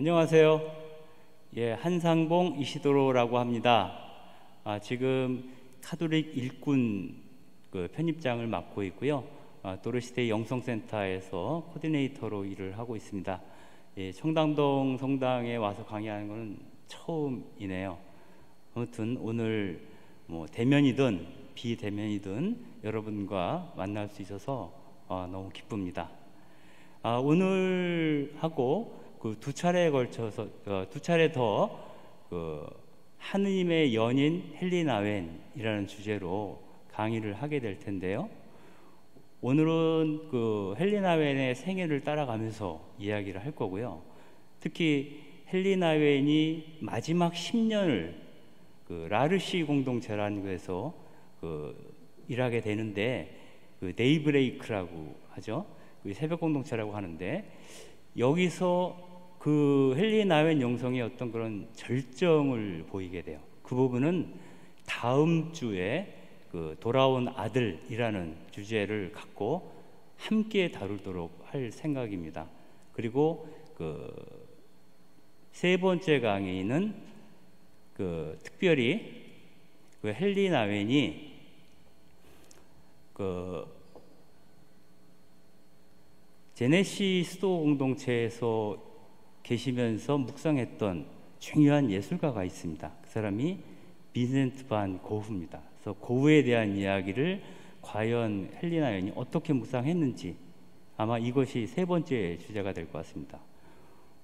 안녕하세요. 예, 한상봉 이시도로라고 합니다. 지금 카톨릭 일꾼 편입장을 맡고 있고요. 도르시대 영성센터에서 코디네이터로 일을 하고 있습니다. 예, 청담동 성당에 와서 강의하는 것은 처음이네요. 아무튼 오늘 대면이든 비대면이든 여러분과 만날 수 있어서 너무 기쁩니다. 오늘 하고 두 차례에 걸쳐서 두 차례 더 하느님의 연인 헬리나웬이라는 주제로 강의를 하게 될 텐데요. 오늘은 헬리나웬의 생애를 따라가면서 이야기를 할 거고요. 특히 헬리나웬이 마지막 10년을 라르시 공동체라는 곳에서 일하게 되는데 데이브레이크라고 하죠. 새벽 공동체라고 하는데 여기서 헬리나웬 영성의 어떤 그런 절정을 보이게 돼요. 그 부분은 다음 주에 돌아온 아들이라는 주제를 갖고 함께 다루도록 할 생각입니다. 그리고 세 번째 강의는 특별히 헬리나웬이 제네시 수도 공동체에서 계시면서 묵상했던 중요한 예술가가 있습니다. 그 사람이 빈센트 반 고흐입니다. 그래서 고흐에 대한 이야기를 과연 헬리나웬이 어떻게 묵상했는지 아마 이것이 세 번째 주제가 될 것 같습니다.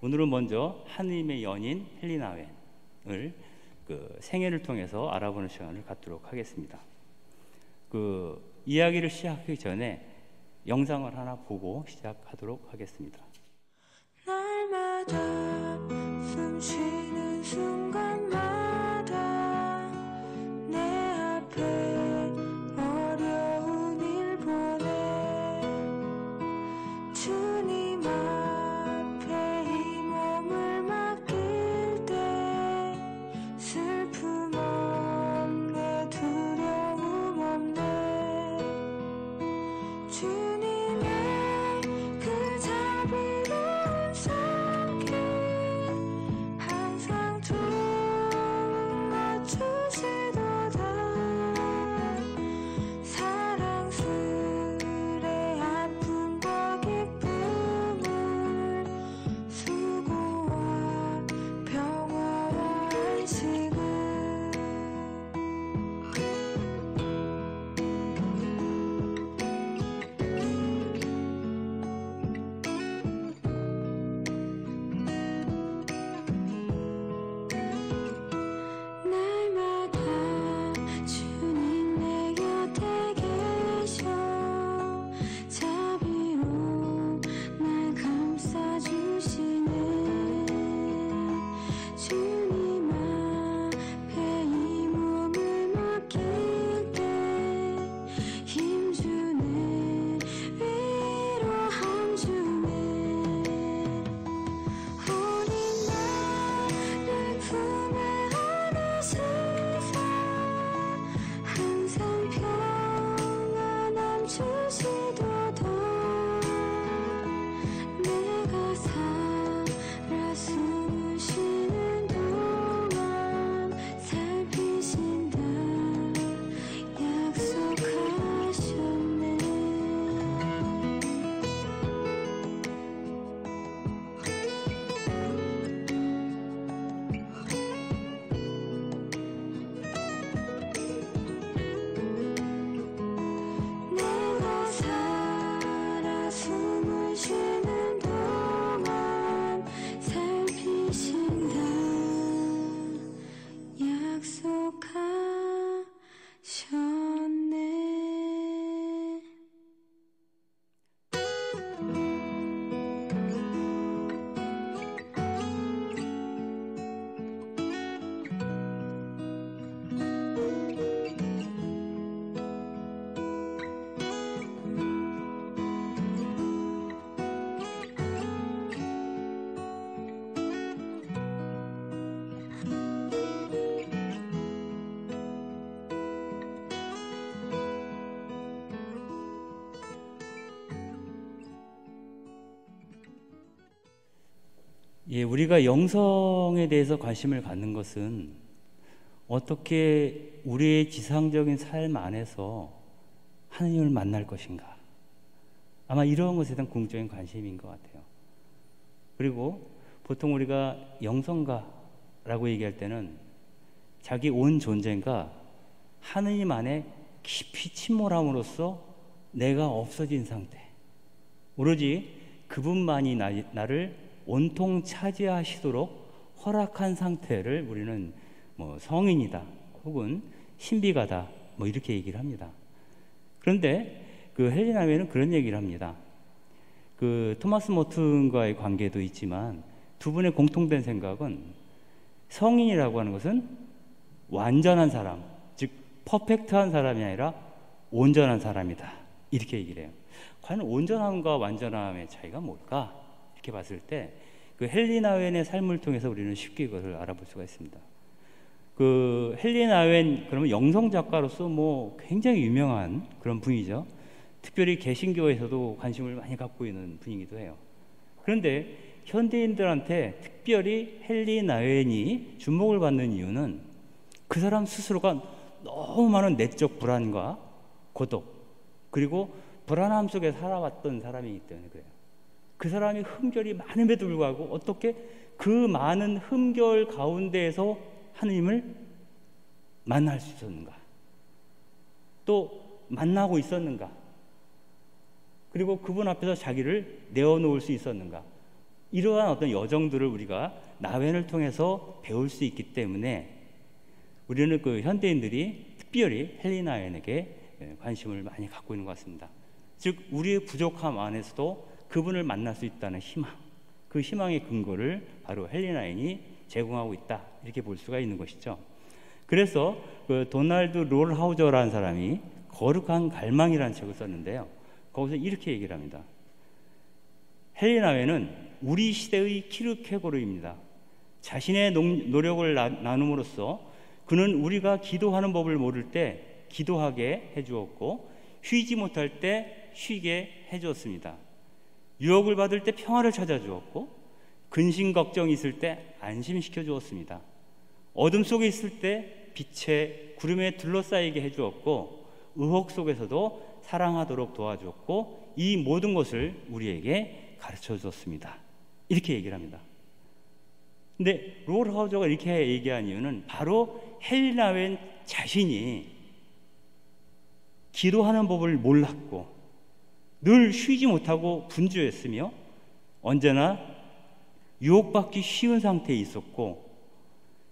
오늘은 먼저 하느님의 연인 헬리나웬을 생애를 통해서 알아보는 시간을 갖도록 하겠습니다. 이야기를 시작하기 전에 영상을 하나 보고 시작하도록 하겠습니다. 날마다 숨 쉬는 순간마다 내 앞에 어려운 일 보내 주님 앞에 이 몸을 맡길 때 슬픔 없네 두려움 없네 주님의 그 자비로운 손길 예, 우리가 영성에 대해서 관심을 갖는 것은 어떻게 우리의 지상적인 삶 안에서 하나님을 만날 것인가, 아마 이런 것에 대한 궁극적인 관심인 것 같아요. 그리고 보통 우리가 영성가라고 얘기할 때는 자기 온 존재가 하느님 안에 깊이 침몰함으로써 내가 없어진 상태, 오로지 그분만이 나를 온통 차지하시도록 허락한 상태를 우리는 뭐 성인이다 혹은 신비가다 뭐 이렇게 얘기를 합니다. 그런데 그 헬리나 웨이는 그런 얘기를 합니다. 그 토마스 모튼과의 관계도 있지만 두 분의 공통된 생각은 성인이라고 하는 것은 완전한 사람, 즉 퍼펙트한 사람이 아니라 온전한 사람이다, 이렇게 얘기를 해요. 과연 온전함과 완전함의 차이가 뭘까? 이렇게 봤을 때 그 헬리나 웨이의 삶을 통해서 우리는 쉽게 그것을 알아볼 수가 있습니다. 그 헬리나 웨이 그러면 영성 작가로서 뭐 굉장히 유명한 그런 분이죠. 특별히 개신교에서도 관심을 많이 갖고 있는 분이기도 해요. 그런데 현대인들한테 특별히 헬리나 웨이이 주목을 받는 이유는 그 사람 스스로가 너무 많은 내적 불안과 고독, 그리고 불안함 속에 살아왔던 사람이기 때문에 그래요. 그 사람이 흠결이 많음에도 불구하고 어떻게 그 많은 흠결 가운데에서 하느님을 만날 수 있었는가, 또 만나고 있었는가, 그리고 그분 앞에서 자기를 내어놓을 수 있었는가, 이러한 어떤 여정들을 우리가 나웬을 통해서 배울 수 있기 때문에 우리는 그 현대인들이 특별히 헬리나 웨이에게 관심을 많이 갖고 있는 것 같습니다. 즉 우리의 부족함 안에서도 그분을 만날 수 있다는 희망, 그 희망의 근거를 바로 헬리나 웨이이 제공하고 있다, 이렇게 볼 수가 있는 것이죠. 그래서 그 도널드 롤하우저라는 사람이 거룩한 갈망이라는 책을 썼는데요, 거기서 이렇게 얘기를 합니다. 헬리나 웨이는 우리 시대의 키르케고르입니다. 자신의 노력을 나눔으로써 그는 우리가 기도하는 법을 모를 때 기도하게 해주었고 쉬지 못할 때 쉬게 해주었습니다. 유혹을 받을 때 평화를 찾아주었고 근심 걱정이 있을 때 안심시켜 주었습니다. 어둠 속에 있을 때 빛의 구름에 둘러싸이게 해주었고 의혹 속에서도 사랑하도록 도와주었고 이 모든 것을 우리에게 가르쳐 주었습니다. 이렇게 얘기를 합니다. 근데 롤하우저가 이렇게 얘기한 이유는 바로 헬리나 웨이 자신이 기도하는 법을 몰랐고 늘 쉬지 못하고 분주했으며 언제나 유혹받기 쉬운 상태에 있었고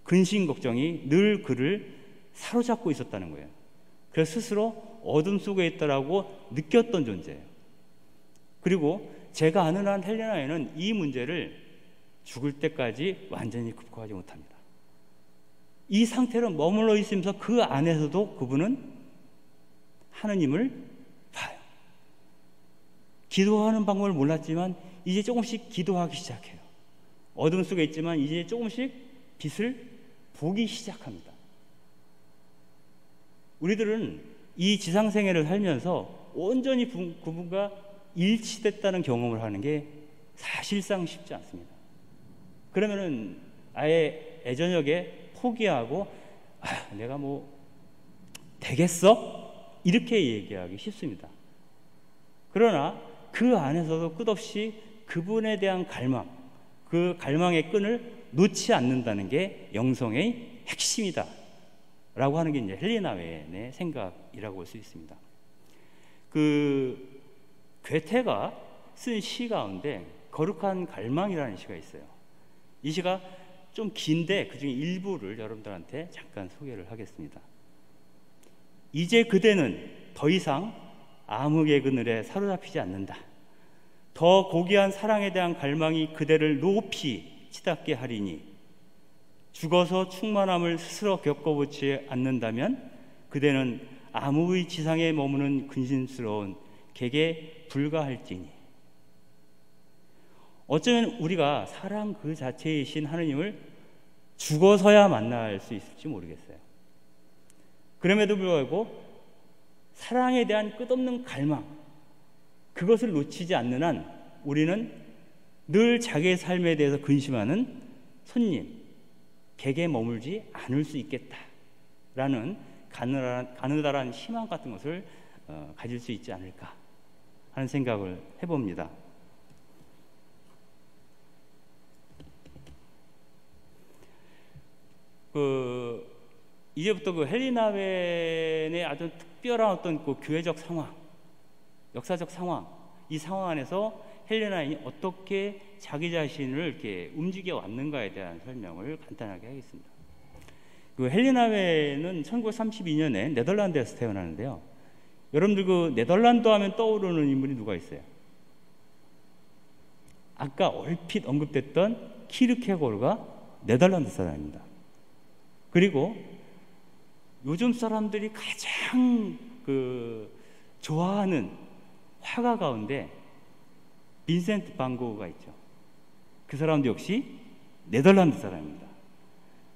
근심 걱정이 늘 그를 사로잡고 있었다는 거예요. 그래서 스스로 어둠 속에 있다라고 느꼈던 존재예요. 그리고 제가 아는 한 헬리나 웨이는 이 문제를 죽을 때까지 완전히 극복하지 못합니다. 이 상태로 머물러 있으면서 그 안에서도 그분은 하느님을 봐요. 기도하는 방법을 몰랐지만 이제 조금씩 기도하기 시작해요. 어둠 속에 있지만 이제 조금씩 빛을 보기 시작합니다. 우리들은 이 지상생애를 살면서 온전히 그분과 일치됐다는 경험을 하는 게 사실상 쉽지 않습니다. 그러면은 아예 애저녁에 포기하고 내가 뭐 되겠어? 이렇게 얘기하기 쉽습니다. 그러나 그 안에서도 끝없이 그분에 대한 갈망, 그 갈망의 끈을 놓지 않는다는 게 영성의 핵심이다 라고 하는 게 이제 헬리나 웨이의 생각이라고 볼 수 있습니다. 그 괴테가 쓴 시 가운데 거룩한 갈망이라는 시가 있어요. 이 시가 좀 긴데 그중에 일부를 여러분들한테 잠깐 소개를 하겠습니다. 이제 그대는 더 이상 암흑의 그늘에 사로잡히지 않는다. 더 고귀한 사랑에 대한 갈망이 그대를 높이 치닫게 하리니 죽어서 충만함을 스스로 겪어보지 않는다면 그대는 암흑의 지상에 머무는 근심스러운 객에 불과할지니. 어쩌면 우리가 사랑 그 자체이신 하느님을 죽어서야 만날 수 있을지 모르겠어요. 그럼에도 불구하고 사랑에 대한 끝없는 갈망, 그것을 놓치지 않는 한 우리는 늘 자기의 삶에 대해서 근심하는 손님, 객에 머물지 않을 수 있겠다라는 가느다란 희망 같은 것을 가질 수 있지 않을까 하는 생각을 해봅니다. 이제부터 헬리나웬의 아주 특별한 어떤 교회적 상황, 역사적 상황, 이 상황 안에서 헬리나웬이 어떻게 자기 자신을 이렇게 움직여 왔는가에 대한 설명을 간단하게 하겠습니다. 헬리나웬은 1932년에 네덜란드에서 태어나는데요. 여러분들 네덜란드 하면 떠오르는 인물이 누가 있어요? 아까 얼핏 언급됐던 키르케고르가 네덜란드 사람입니다. 그리고 요즘 사람들이 가장 좋아하는 화가 가운데 빈센트 반 고흐가 있죠. 그 사람도 역시 네덜란드 사람입니다.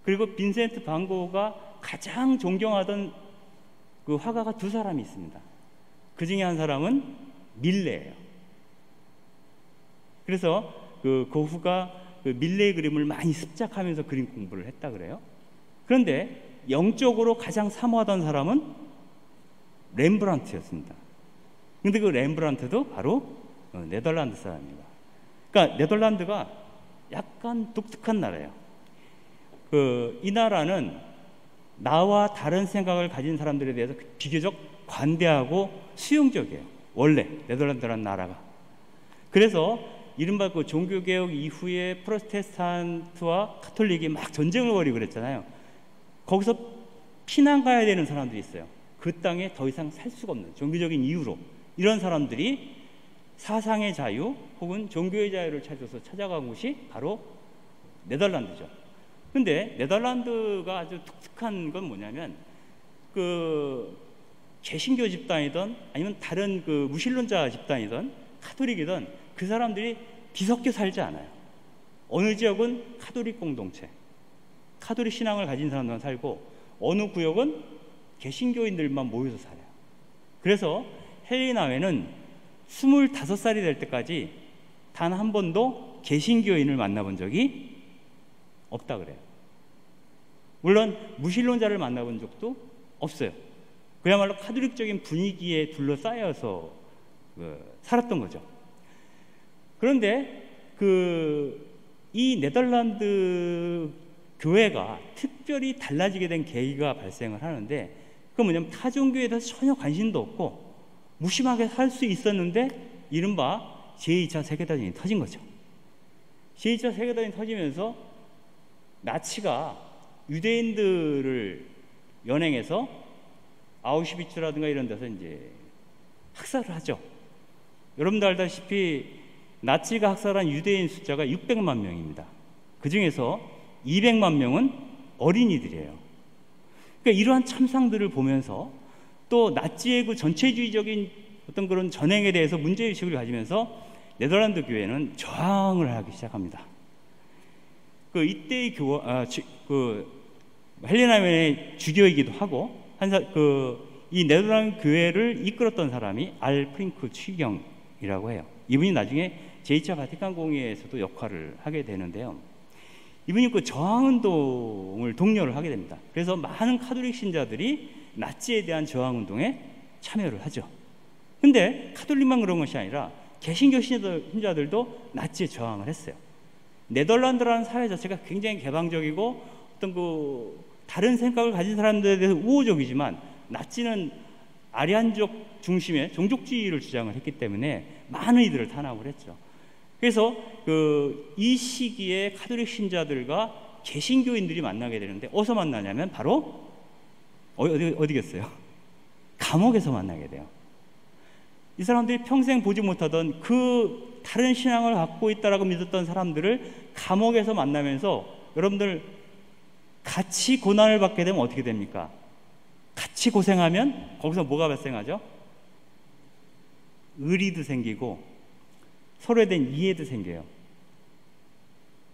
그리고 빈센트 반 고흐가 가장 존경하던 그 화가가 두 사람이 있습니다. 그 중에 한 사람은 밀레예요. 그래서 고흐가 밀레의 그림을 많이 습작하면서 그림 공부를 했다 그래요. 그런데 영적으로 가장 사모하던 사람은 렘브란트였습니다. 근데 그 렘브란트도 바로 네덜란드 사람입니다. 그러니까 네덜란드가 약간 독특한 나라예요. 이 나라는 나와 다른 생각을 가진 사람들에 대해서 비교적 관대하고 수용적이에요. 원래 네덜란드라는 나라가. 그래서 이른바 종교개혁 이후에 프로테스탄트와 카톨릭이 막 전쟁을 벌이고 그랬잖아요. 거기서 피난 가야 되는 사람들이 있어요. 그 땅에 더 이상 살 수가 없는 종교적인 이유로 이런 사람들이 사상의 자유 혹은 종교의 자유를 찾아서 찾아간 곳이 바로 네덜란드죠. 근데 네덜란드가 아주 독특한 건 뭐냐면 개신교 집단이든 아니면 다른 무신론자 집단이든 카톨릭이든 그 사람들이 뒤섞여 살지 않아요. 어느 지역은 카톨릭 공동체, 카톨릭 신앙을 가진 사람들만 살고 어느 구역은 개신교인들만 모여서 살아요. 그래서 헬리나웬은 25살이 될 때까지 단 한 번도 개신교인을 만나본 적이 없다 그래요. 물론 무신론자를 만나본 적도 없어요. 그야말로 카톨릭적인 분위기에 둘러싸여서 살았던 거죠. 그런데 이 네덜란드 교회가 특별히 달라지게 된 계기가 발생을 하는데, 그건 뭐냐면 타종교에 대해서 전혀 관심도 없고 무심하게 살 수 있었는데 이른바 제2차 세계대전이 터진 거죠. 제2차 세계대전이 터지면서 나치가 유대인들을 연행해서 아우슈비츠라든가 이런 데서 이제 학살을 하죠. 여러분도 알다시피 나치가 학살한 유대인 숫자가 600만 명입니다. 그 중에서 200만 명은 어린이들이에요. 그러니까 이러한 참상들을 보면서 또 나치의 그 전체주의적인 어떤 그런 전행에 대해서 문제의식을 가지면서 네덜란드 교회는 저항을 하기 시작합니다. 이때의 헬리나웬의 주교이기도 하고 이 네덜란드 교회를 이끌었던 사람이 알 프링크 취경이라고 해요. 이분이 나중에 제2차 바티칸 공의회에서도 역할을 하게 되는데요. 이분이 저항운동을 독려를 하게 됩니다. 그래서 많은 카톨릭 신자들이 나치에 대한 저항운동에 참여를 하죠. 근데 카톨릭만 그런 것이 아니라 개신교 신자들도 나치에 저항을 했어요. 네덜란드라는 사회 자체가 굉장히 개방적이고 어떤 다른 생각을 가진 사람들에 대해서 우호적이지만 나치는 아리안족 중심의 종족주의를 주장을 했기 때문에 많은 이들을 탄압을 했죠. 그래서 이 시기에 카톨릭 신자들과 개신교인들이 만나게 되는데 어디서 만나냐면 바로 어디겠어요? 감옥에서 만나게 돼요. 이 사람들이 평생 보지 못하던 다른 신앙을 갖고 있다라고 믿었던 사람들을 감옥에서 만나면서 여러분들 같이 고난을 받게 되면 어떻게 됩니까? 같이 고생하면 거기서 뭐가 발생하죠? 의리도 생기고 서로에 대한 이해도 생겨요.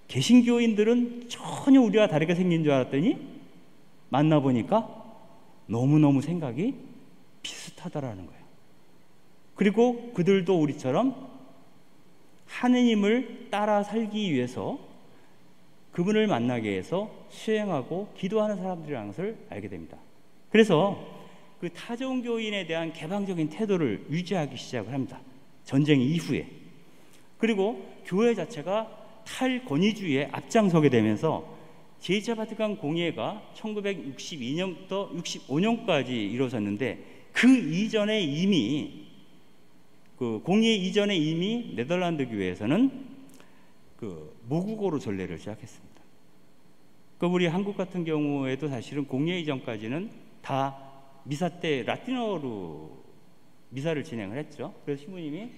개신교인들은 전혀 우리와 다르게 생긴 줄 알았더니 만나보니까 너무너무 생각이 비슷하다라는 거예요. 그리고 그들도 우리처럼 하느님을 따라 살기 위해서 그분을 만나기 위해서 수행하고 기도하는 사람들이라는 것을 알게 됩니다. 그래서 그 타종교인에 대한 개방적인 태도를 유지하기 시작을 합니다. 전쟁 이후에. 그리고 교회 자체가 탈권위주의에 앞장서게 되면서 제2차 바티칸 공예가 1962년부터 65년까지 이루어졌는데 그 이전에 이미 그 공예 이전에 이미 네덜란드 교회에서는 그 모국어로 전례를 시작했습니다. 그 우리 한국 같은 경우에도 사실은 공예 이전까지는 다 미사 때 라틴어로 미사를 진행을 했죠. 그래서 신부님이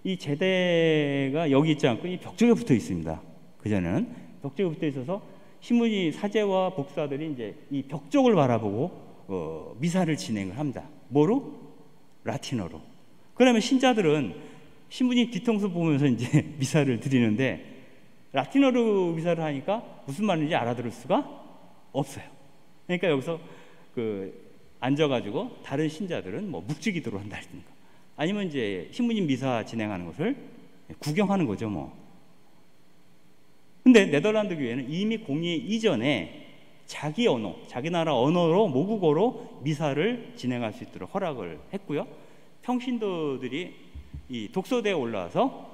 이 제대가 여기 있지 않고 이 벽 쪽에 붙어 있습니다. 그전에는 벽 쪽에 붙어 있어서 신부님 사제와 복사들이 이제 이 벽 쪽을 바라보고 미사를 진행을 합니다. 뭐로? 라틴어로. 그러면 신자들은 신부님 뒤통수 보면서 이제 미사를 드리는데 라틴어로 미사를 하니까 무슨 말인지 알아들을 수가 없어요. 그러니까 여기서 앉아가지고 다른 신자들은 뭐 묵주기도를 한다든가 아니면 이제 신부님 미사 진행하는 것을 구경하는 거죠, 뭐. 근데 네덜란드 교회는 이미 공예 이전에 자기 언어, 자기 나라 언어로 모국어로 미사를 진행할 수 있도록 허락을 했고요. 평신도들이 이 독서대에 올라와서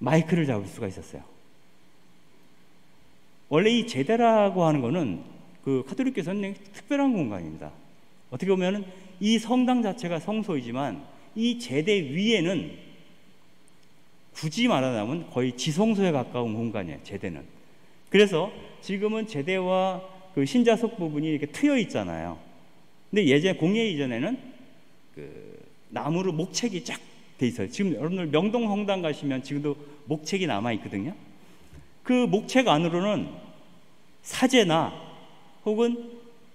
마이크를 잡을 수가 있었어요. 원래 이 제대라고 하는 거는 그 카톨릭교에서는 특별한 공간입니다. 어떻게 보면은 이 성당 자체가 성소이지만 이 제대 위에는 굳이 말하자면 거의 지성소에 가까운 공간이에요, 제대는. 그래서 지금은 제대와 그 신자석 부분이 이렇게 트여 있잖아요. 근데 예전에 공예 이전에는 그 나무로 목책이 쫙 돼 있어요. 지금 여러분들 명동 성당 가시면 지금도 목책이 남아 있거든요. 그 목책 안으로는 사제나 혹은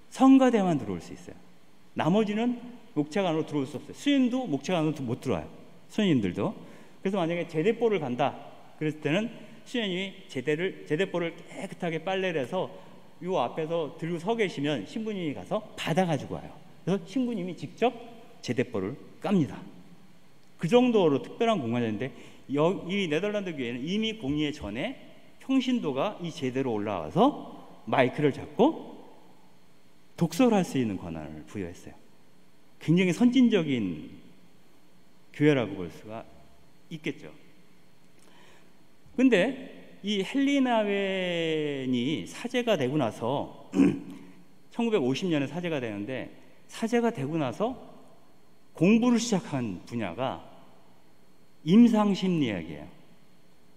성가대만 들어올 수 있어요. 나머지는 목책 안으로 들어올 수 없어요. 수녀님도 목책 안으로 못 들어와요. 수녀님들도. 그래서 만약에 제대보를 간다 그랬을 때는 수녀님이 제대보를 깨끗하게 빨래를 해서 이 앞에서 들고 서 계시면 신부님이 가서 받아가지고 와요. 그래서 신부님이 직접 제대보를 깝니다. 그 정도로 특별한 공간이었는데 이 네덜란드 교회는 이미 공예 전에 평신도가 이 제대로 올라와서 마이크를 잡고 독서를 할 수 있는 권한을 부여했어요. 굉장히 선진적인 교회라고 볼 수가 있겠죠. 근데 이 헬리나웬이 사제가 되고 나서 1950년에 사제가 되는데 사제가 되고 나서 공부를 시작한 분야가 임상심리학이에요.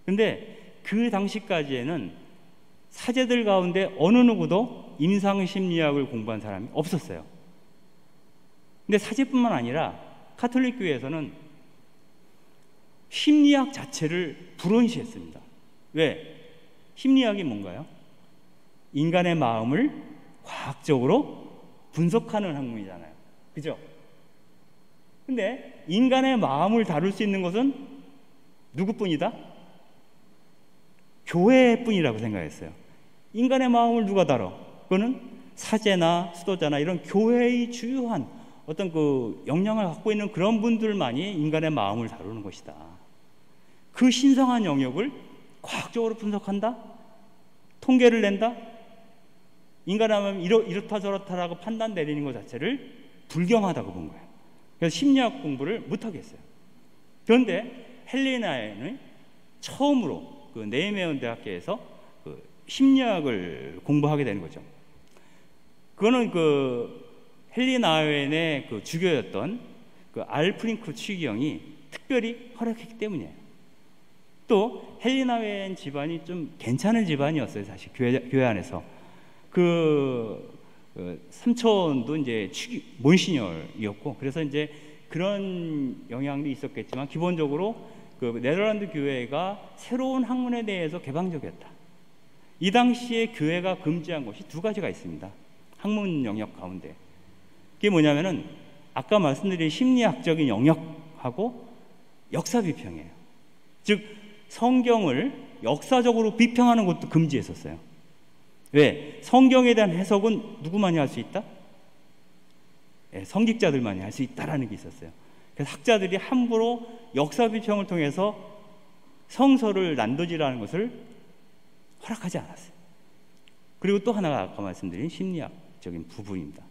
근데 그 당시까지에는 사제들 가운데 어느 누구도 임상심리학을 공부한 사람이 없었어요. 근데 사제뿐만 아니라 카톨릭 교회에서는 심리학 자체를 불온시했습니다. 왜? 심리학이 뭔가요? 인간의 마음을 과학적으로 분석하는 학문이잖아요. 그죠? 근데 인간의 마음을 다룰 수 있는 것은 누구뿐이다? 교회뿐이라고 생각했어요. 인간의 마음을 누가 다뤄? 그거는 사제나 수도자나 이런 교회의 주요한 어떤 그 역량을 갖고 있는 그런 분들만이 인간의 마음을 다루는 것이다. 그 신성한 영역을 과학적으로 분석한다? 통계를 낸다? 인간의 마음이 이렇다 저렇다라고 판단 내리는 것 자체를 불경하다고 본 거예요. 그래서 심리학 공부를 못하게 했어요. 그런데 헬리나에는 처음으로 그 네이메온 대학교에서 그 심리학을 공부하게 되는 거죠. 그거는 그 헬리나웬의 그 주교였던 그 알프링크 추기경이 특별히 활약했기 때문이에요. 또 헬리나웬 집안이 좀 괜찮은 집안이었어요, 사실 교회 안에서. 삼촌도 이제 몬시녀였고, 그래서 이제 그런 영향도 있었겠지만 기본적으로 그 네덜란드 교회가 새로운 학문에 대해서 개방적이었다. 이 당시에 교회가 금지한 것이 두 가지가 있습니다. 학문 영역 가운데. 그게 뭐냐면은 아까 말씀드린 심리학적인 영역하고 역사 비평이에요. 즉 성경을 역사적으로 비평하는 것도 금지했었어요. 왜? 성경에 대한 해석은 누구만이 할 수 있다? 성직자들만이 할 수 있다라는 게 있었어요. 그래서 학자들이 함부로 역사 비평을 통해서 성서를 난도질하는 것을 허락하지 않았어요. 그리고 또 하나가 아까 말씀드린 심리학적인 부분입니다.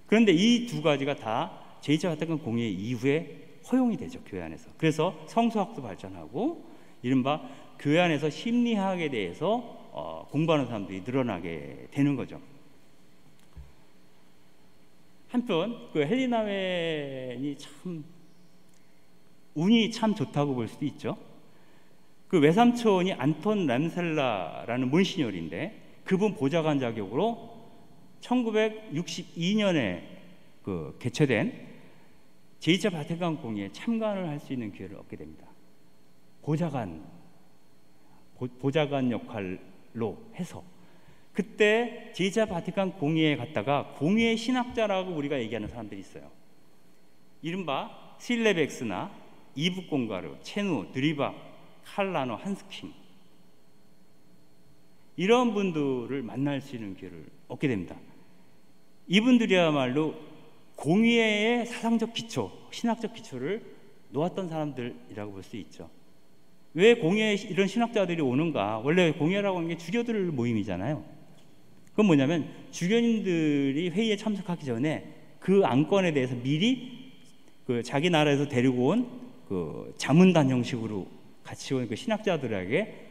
그런데 이 두 가지가 다 제2차 바티칸 공회 이후에 허용이 되죠, 교회 안에서. 그래서 성서학도 발전하고 이른바 교회 안에서 심리학에 대해서 공부하는 사람들이 늘어나게 되는 거죠. 한편 그 헬리나 웬이 참 운이 참 좋다고 볼 수도 있죠. 그 외삼촌이 안톤 람셀라라는 몬시뇰인데 그분 보좌관 자격으로 1962년에 그 개최된 제2차 바티칸 공회에 참관을 할 수 있는 기회를 얻게 됩니다. 보좌관 역할로 해서 그때 제2차 바티칸 공회에 갔다가 공회 신학자라고 우리가 얘기하는 사람들이 있어요. 이른바 실레벡스나 이브공가르, 체누, 드리박, 칼라노, 한스킹 이런 분들을 만날 수 있는 기회를 얻게 됩니다. 이분들이야말로 공회의 사상적 기초, 신학적 기초를 놓았던 사람들이라고 볼 수 있죠. 왜 공회에 이런 신학자들이 오는가? 원래 공회라고 하는 게 주교들 모임이잖아요. 그건 뭐냐면 주교님들이 회의에 참석하기 전에 그 안건에 대해서 미리 그 자기 나라에서 데리고 온 그 자문단 형식으로 같이 온 그 신학자들에게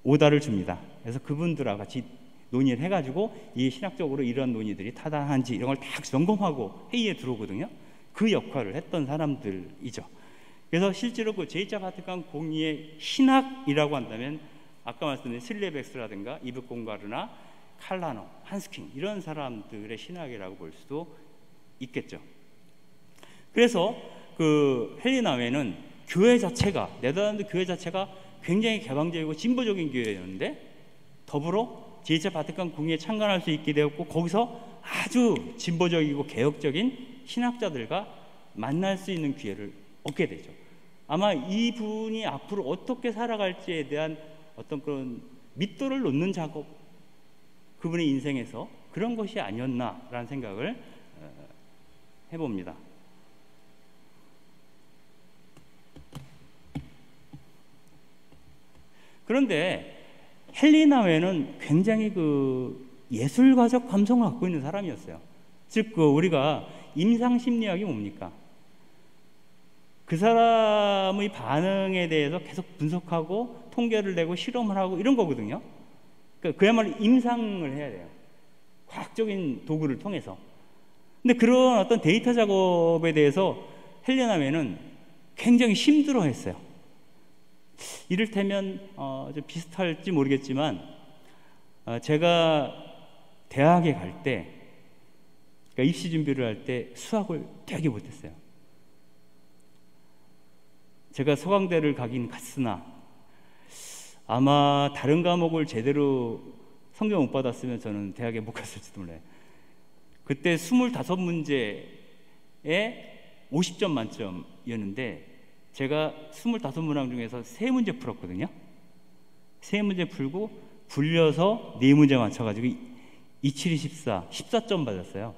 오다를 줍니다. 그래서 그분들하고 같이 논의를 해가지고 이 신학적으로 이런 논의들이 타당한지 이런 걸 딱 점검하고 회의에 들어오거든요. 그 역할을 했던 사람들이죠. 그래서 실제로 그 제2차 바티칸 공의의 신학이라고 한다면 아까 말씀드린 슬레벡스라든가 이브공가르나 칼라노, 한스킹 이런 사람들의 신학이라고 볼 수도 있겠죠. 그래서 그 헬리나 웬은 교회 자체가 네덜란드 교회 자체가 굉장히 개방적이고 진보적인 교회였는데 더불어 제2차 바티칸 공의에 참관할 수 있게 되었고 거기서 아주 진보적이고 개혁적인 신학자들과 만날 수 있는 기회를 얻게 되죠. 아마 이분이 앞으로 어떻게 살아갈지에 대한 어떤 그런 밑도를 놓는 작업 그분의 인생에서 그런 것이 아니었나라는 생각을 해봅니다. 그런데 헬리나 웬은 굉장히 그 예술가적 감성을 갖고 있는 사람이었어요. 즉 그 우리가 임상심리학이 뭡니까? 그 사람의 반응에 대해서 계속 분석하고 통계를 내고 실험을 하고 이런 거거든요. 그러니까 그야말로 임상을 해야 돼요. 과학적인 도구를 통해서. 근데 그런 어떤 데이터 작업에 대해서 헬리나 웬은 굉장히 힘들어했어요. 이를테면 좀 비슷할지 모르겠지만 제가 대학에 갈 때 그러니까 입시 준비를 할 때 수학을 되게 못했어요. 제가 서강대를 가긴 갔으나 아마 다른 과목을 제대로 성적 못 받았으면 저는 대학에 못 갔을지도 몰라요. 그때 25문제에 50점 만점이었는데 제가 25문항 중에서 3문제 풀었거든요. 3문제 풀고 굴려서 4문제 맞춰가지고 27, 24, 14점 받았어요.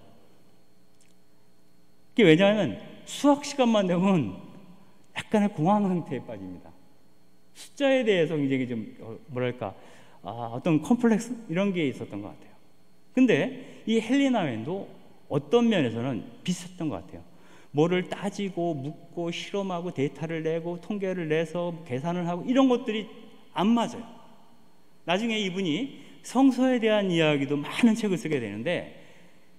그게 왜냐하면 수학 시간만 되면 약간의 공황 상태에 빠집니다. 숫자에 대해서 굉장히 좀 뭐랄까 어떤 컴플렉스 이런 게 있었던 것 같아요. 근데 이 헬리나 웬도 어떤 면에서는 비슷했던 것 같아요. 뭐를 따지고 묻고 실험하고 데이터를 내고 통계를 내서 계산을 하고 이런 것들이 안 맞아요. 나중에 이분이 성서에 대한 이야기도 많은 책을 쓰게 되는데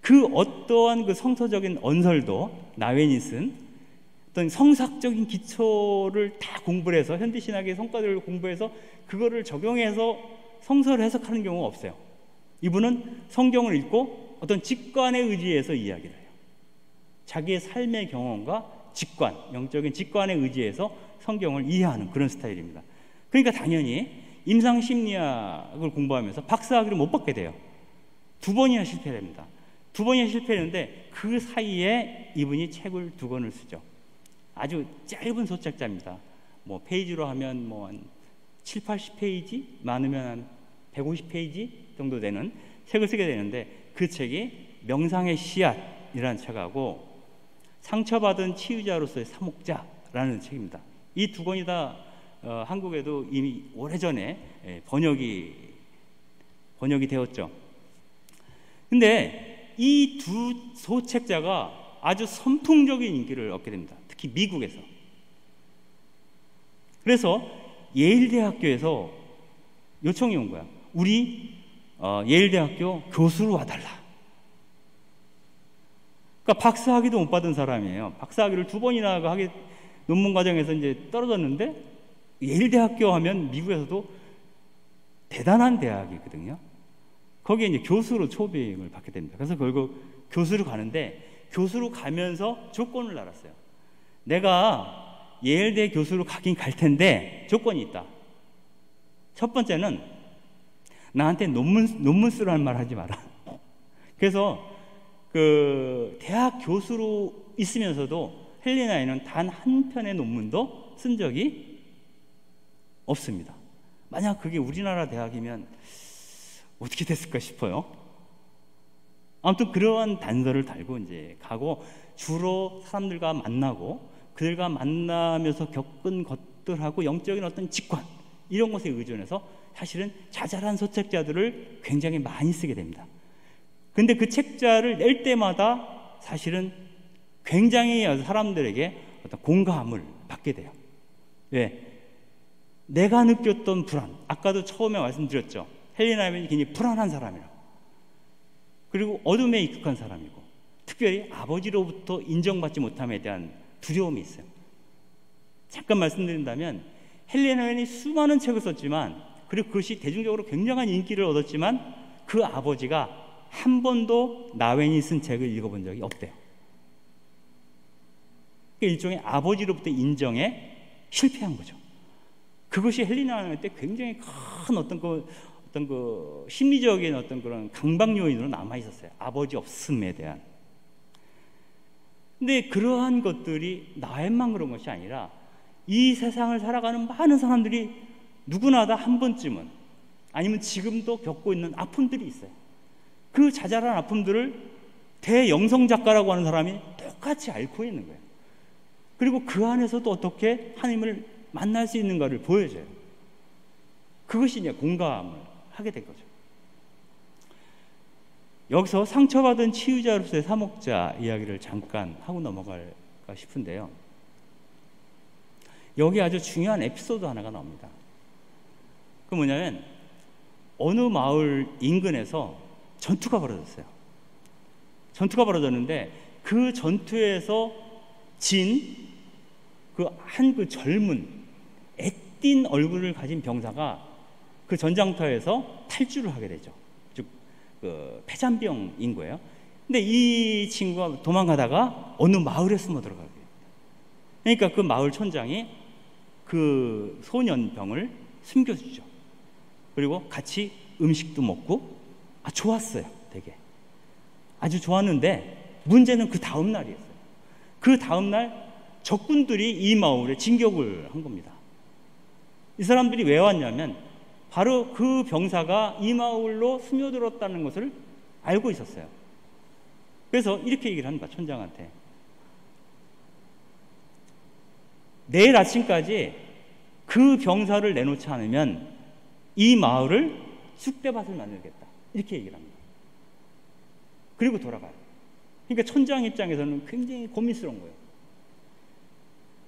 그 어떠한 그 성서적인 언설도 나웬이 쓴 어떤 성사학적인 기초를 다 공부를 해서 현대신학의 성과들을 공부해서 그거를 적용해서 성서를 해석하는 경우가 없어요. 이분은 성경을 읽고 어떤 직관에 의지해서 이야기를 해요. 자기의 삶의 경험과 직관, 영적인 직관에 의지해서 성경을 이해하는 그런 스타일입니다. 그러니까 당연히 임상심리학을 공부하면서 박사학위를 못 받게 돼요. 2번이나 실패됩니다. 2번이나 실패했는데 그 사이에 이분이 책을 2권을 쓰죠. 아주 짧은 소책자입니다. 뭐 페이지로 하면 뭐 한 7, 80페이지, 많으면 한 150페이지 정도 되는 책을 쓰게 되는데 그 책이 명상의 씨앗이라는 책하고 상처받은 치유자로서의 사목자라는 책입니다. 이 2권이 다 한국에도 이미 오래전에 번역이 되었죠. 근데 이 두 소책자가 아주 선풍적인 인기를 얻게 됩니다. 특히 미국에서. 그래서 예일대학교에서 요청이 온 거야. 우리 예일대학교 교수로 와달라. 그러니까 박사학위도 못 받은 사람이에요. 박사학위를 2번이나 하게 논문 과정에서 이제 떨어졌는데, 예일대학교 하면 미국에서도 대단한 대학이거든요. 거기에 이제 교수로 초빙을 받게 됩니다. 그래서 결국 교수로 가는데, 교수로 가면서 조건을 알았어요. 내가 예일대 교수로 가긴 갈 텐데 조건이 있다. 첫 번째는 나한테 논문 쓰라는 말 하지 마라. 그래서 그 대학 교수로 있으면서도 헬리나 아이는 단 한 편의 논문도 쓴 적이 없습니다. 만약 그게 우리나라 대학이면 어떻게 됐을까 싶어요. 아무튼 그러한 단서를 달고 이제 가고, 주로 사람들과 만나고 그들과 만나면서 겪은 것들하고 영적인 어떤 직관, 이런 것에 의존해서 사실은 자잘한 소책자들을 굉장히 많이 쓰게 됩니다. 근데 그 책자를 낼 때마다 사실은 굉장히 사람들에게 어떤 공감을 받게 돼요. 왜? 내가 느꼈던 불안, 아까도 처음에 말씀드렸죠. 헬리나는 굉장히 불안한 사람이라고. 그리고 어둠에 익숙한 사람이고, 특별히 아버지로부터 인정받지 못함에 대한 두려움이 있어요. 잠깐 말씀드린다면, 헬리나는 수많은 책을 썼지만, 그리고 그것이 대중적으로 굉장한 인기를 얻었지만, 그 아버지가 한 번도 나웬이 쓴 책을 읽어본 적이 없대요. 일종의 아버지로부터 인정에 실패한 거죠. 그것이 헬리나한테 굉장히 큰 어떤 그 심리적인 어떤 그런 강박 요인으로 남아 있었어요. 아버지 없음에 대한. 근데 그러한 것들이 나에만 그런 것이 아니라 이 세상을 살아가는 많은 사람들이 누구나 다 한 번쯤은, 아니면 지금도 겪고 있는 아픔들이 있어요. 그 자잘한 아픔들을 대영성 작가라고 하는 사람이 똑같이 앓고 있는 거예요. 그리고 그 안에서도 어떻게 하나님을 만날 수 있는가를 보여줘요. 그것이 이제 공감을 하게 된 거죠. 여기서 상처받은 치유자로서의 사목자 이야기를 잠깐 하고 넘어갈까 싶은데요. 여기 아주 중요한 에피소드 하나가 나옵니다. 그 뭐냐면, 어느 마을 인근에서 전투가 벌어졌어요. 전투가 벌어졌는데, 그 전투에서 진 그 젊은 애띤 얼굴을 가진 병사가 그 전장터에서 탈주를 하게 되죠. 즉 그 폐잔병인 거예요. 근데 이 친구가 도망가다가 어느 마을에 숨어 들어가게 돼요. 그러니까 그 마을 촌장이 그 소년병을 숨겨주죠. 그리고 같이 음식도 먹고, 좋았어요. 되게 아주 좋았는데, 문제는 그 다음 날이었어요. 그 다음 날 적군들이 이 마을에 진격을 한 겁니다. 이 사람들이 왜 왔냐면, 바로 그 병사가 이 마을로 스며들었다는 것을 알고 있었어요. 그래서 이렇게 얘기를 합니다. 촌장한테. 내일 아침까지 그 병사를 내놓지 않으면 이 마을을 쑥대밭을 만들겠다. 이렇게 얘기를 합니다. 그리고 돌아가요. 그러니까 촌장 입장에서는 굉장히 고민스러운 거예요.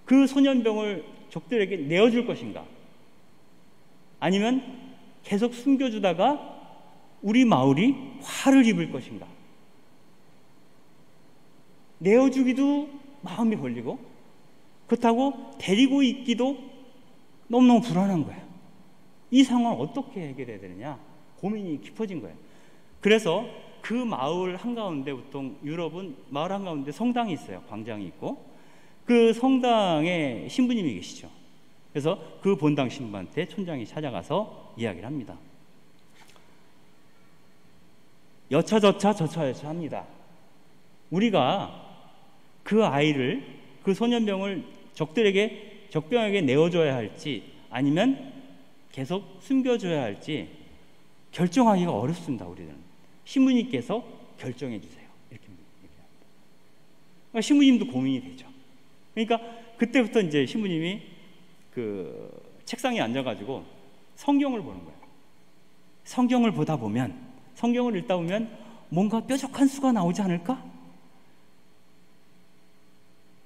그 소년병을 적들에게 내어줄 것인가, 아니면 계속 숨겨주다가 우리 마을이 화를 입을 것인가. 내어주기도 마음이 걸리고, 그렇다고 데리고 있기도 너무너무 불안한 거예요. 이 상황을 어떻게 해결해야 되느냐, 고민이 깊어진 거예요. 그래서 그 마을 한가운데, 보통 유럽은 마을 한가운데 성당이 있어요. 광장이 있고, 그 성당에 신부님이 계시죠. 그래서 그 본당 신부한테 촌장이 찾아가서 이야기를 합니다. 여차저차 저차여차 합니다. 우리가 그 아이를, 그 소년병을 적병에게 내어줘야 할지, 아니면 계속 숨겨줘야 할지 결정하기가 어렵습니다. 우리는. 신부님께서 결정해 주세요. 이렇게 얘기합니다. 그러니까 신부님도 고민이 되죠. 그러니까 그때부터 이제 신부님이 그 책상에 앉아가지고 성경을 보는 거예요. 성경을 보다 보면, 성경을 읽다 보면 뭔가 뾰족한 수가 나오지 않을까?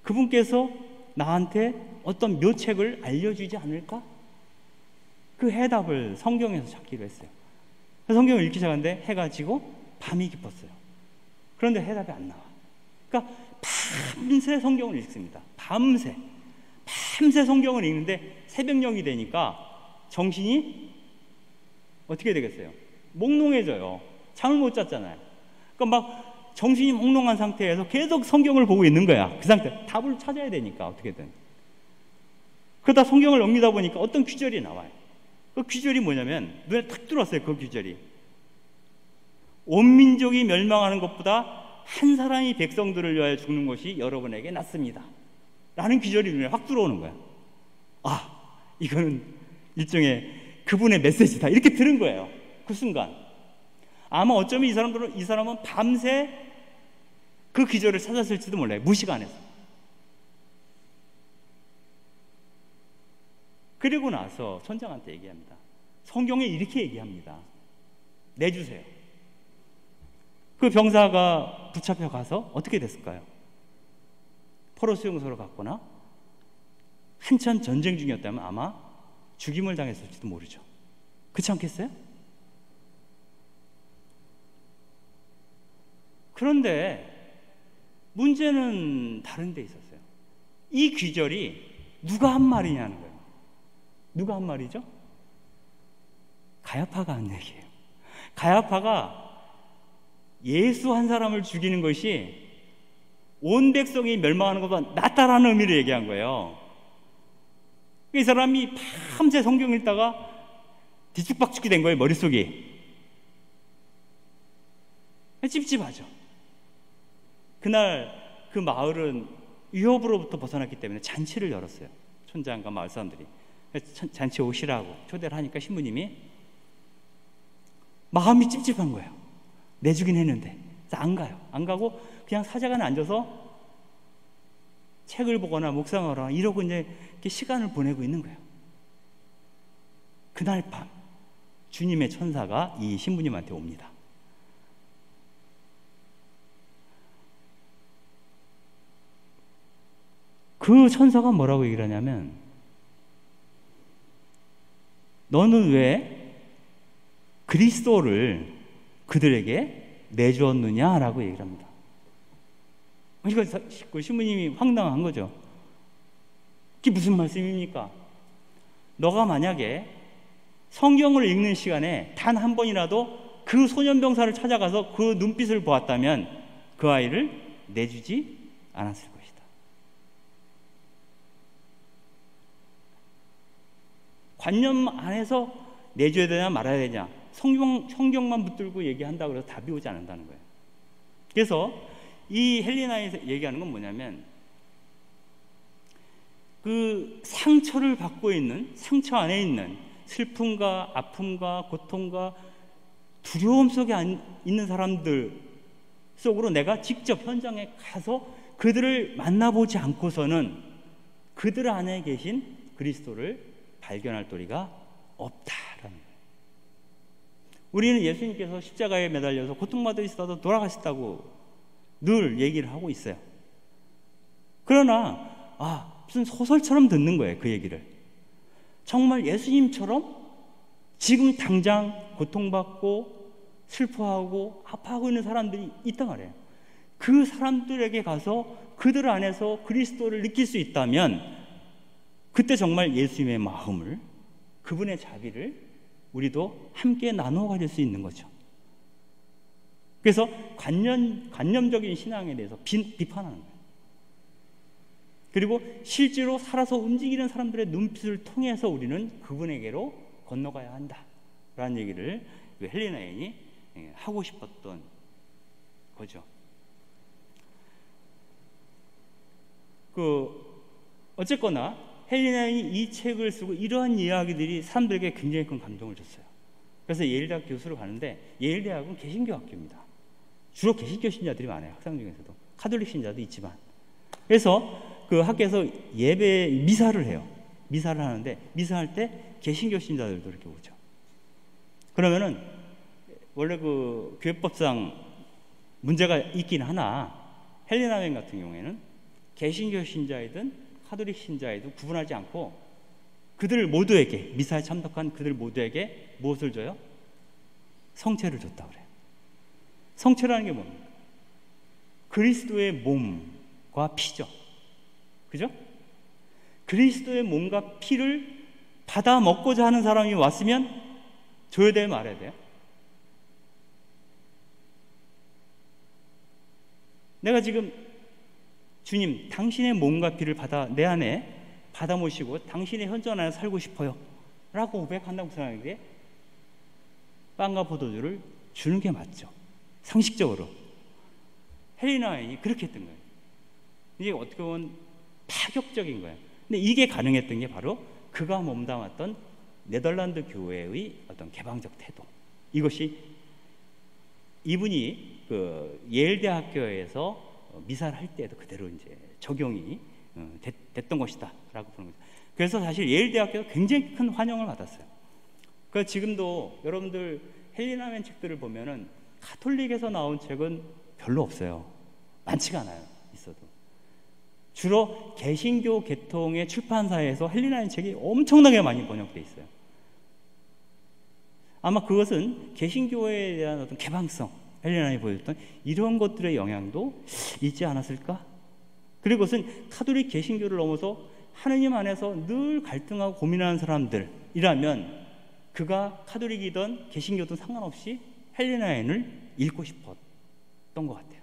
그분께서 나한테 어떤 묘책을 알려주지 않을까? 그 해답을 성경에서 찾기로 했어요. 성경을 읽기 시작하는데 해가 지고 밤이 깊었어요. 그런데 해답이 안 나와. 그러니까 밤새 성경을 읽습니다. 밤새 성경을 읽는데 새벽녘이 되니까 정신이 어떻게 되겠어요? 몽롱해져요. 잠을 못 잤잖아요. 그러니까 막 정신이 몽롱한 상태에서 계속 성경을 보고 있는 거야. 그 상태. 답을 찾아야 되니까 어떻게든. 그러다 성경을 넘기다 보니까 어떤 귀절이 나와요. 그 귀절이 뭐냐면 눈에 탁 들어왔어요. 그 귀절이 온 민족이 멸망하는 것보다 한 사람이 백성들을 위하여 죽는 것이 여러분에게 낫습니다 라는 귀절이 눈에 확 들어오는 거야. 아, 이거는 일종의 그분의 메시지다 이렇게 들은 거예요. 그 순간 아마 어쩌면 이 사람은 밤새 그 귀절을 찾았을지도 몰라요. 무식 안에서. 그리고 나서 선장한테 얘기합니다. 성경에 이렇게 얘기합니다. 내주세요. 그 병사가 붙잡혀 가서 어떻게 됐을까요? 포로 수용소로 갔거나 한참 전쟁 중이었다면 아마 죽임을 당했을지도 모르죠. 그렇지 않겠어요? 그런데 문제는 다른 데 있었어요. 이 귀절이 누가 한 말이냐는 거예요. 누가 한 말이죠? 가야파가 한 얘기예요. 가야파가 예수 한 사람을 죽이는 것이 온 백성이 멸망하는 것보다 낫다라는 의미로 얘기한 거예요. 이 사람이 밤새 성경 읽다가 뒤죽박죽이 된 거예요. 머릿속이 찝찝하죠. 그날 그 마을은 위협으로부터 벗어났기 때문에 잔치를 열었어요. 촌장과 마을 사람들이 잔치 오시라고 초대를 하니까 신부님이 마음이 찝찝한 거예요. 내주긴 했는데 안 가요. 안 가고 그냥 사자간에 앉아서 책을 보거나 묵상하거나 이러고 이제 이렇게 시간을 보내고 있는 거예요. 그날 밤 주님의 천사가 이 신부님한테 옵니다. 그 천사가 뭐라고 얘기를 하냐면 너는 왜 그리스도를 그들에게 내주었느냐라고 얘기를 합니다. 이거 신부님이 황당한 거죠. 그게 무슨 말씀입니까? 너가 만약에 성경을 읽는 시간에 단 한 번이라도 그 소년병사를 찾아가서 그 눈빛을 보았다면 그 아이를 내주지 않았을 것이다. 관념 안에서 내줘야 되냐 말아야 되냐 성경만 붙들고 얘기한다고 해서 답이 오지 않는다는 거예요. 그래서 이 헬리나에서 얘기하는 건 뭐냐면 그 상처를 받고 있는 상처 안에 있는 슬픔과 아픔과 고통과 두려움 속에 있는 사람들 속으로 내가 직접 현장에 가서 그들을 만나보지 않고서는 그들 안에 계신 그리스도를 발견할 도리가 없다라는 거예요. 우리는 예수님께서 십자가에 매달려서 고통받으시다가 돌아가셨다고 늘 얘기를 하고 있어요. 그러나 무슨 소설처럼 듣는 거예요. 그 얘기를 정말 예수님처럼 지금 당장 고통받고 슬퍼하고 아파하고 있는 사람들이 있단 말이에요. 그 사람들에게 가서 그들 안에서 그리스도를 느낄 수 있다면 그때 정말 예수님의 마음을 그분의 자비를 우리도 함께 나누어 가질 수 있는 거죠. 그래서 관념적인 신앙에 대해서 비판하는 거예요. 그리고 실제로 살아서 움직이는 사람들의 눈빛을 통해서 우리는 그분에게로 건너가야 한다라는 얘기를 헬리나 여인이 하고 싶었던 거죠. 어쨌거나 헬리나 여인이 이 책을 쓰고 이러한 이야기들이 사람들에게 굉장히 큰 감동을 줬어요. 그래서 예일대학 교수로 가는데 예일대학은 개신교 학교입니다. 주로 개신교 신자들이 많아요. 학생 중에서도 카톨릭 신자도 있지만. 그래서 그 학교에서 예배 미사를 해요. 미사를 하는데 미사할 때 개신교 신자들도 이렇게 오죠. 그러면은 원래 그 교회법상 문제가 있긴 하나 헬레나 여인 같은 경우에는 개신교 신자이든 카톨릭 신자이든 구분하지 않고 그들 모두에게 미사에 참석한 그들 모두에게 무엇을 줘요? 성체를 줬다 그래요. 성체라는 게 뭡니까? 그리스도의 몸과 피죠. 그죠? 그리스도의 몸과 피를 받아 먹고자 하는 사람이 왔으면 줘야 돼요, 말아야 돼요? 내가 지금 주님, 당신의 몸과 피를 내 안에 받아 모시고 당신의 현존 안에 살고 싶어요 라고 고백한다고 생각하는데 빵과 포도주를 주는 게 맞죠. 상식적으로 헬레나 여인이 그렇게 했던 거예요. 이게 어떻게 보면 파격적인 거예요. 근데 이게 가능했던 게 바로 그가 몸담았던 네덜란드 교회의 어떤 개방적 태도. 이것이 이분이 그 예일 대학교에서 미사를 할 때도 그대로 이제 적용이 됐던 것이다라고 보는 거죠. 그래서 사실 예일 대학교가 굉장히 큰 환영을 받았어요. 그 지금도 여러분들 헬레나 여인 책들을 보면은 카톨릭에서 나온 책은 별로 없어요. 많지가 않아요. 있어도 주로 개신교 계통의 출판사에서 헬레나 여인 책이 엄청나게 많이 번역돼 있어요. 아마 그것은 개신교에 대한 어떤 개방성, 헬레나 여인이 보여줬던 이런 것들의 영향도 있지 않았을까? 그리고 그것은 카톨릭 개신교를 넘어서 하느님 안에서 늘 갈등하고 고민하는 사람들이라면 그가 카톨릭이든 개신교든 상관없이 헬레나 여인을 읽고 싶었던 것 같아요.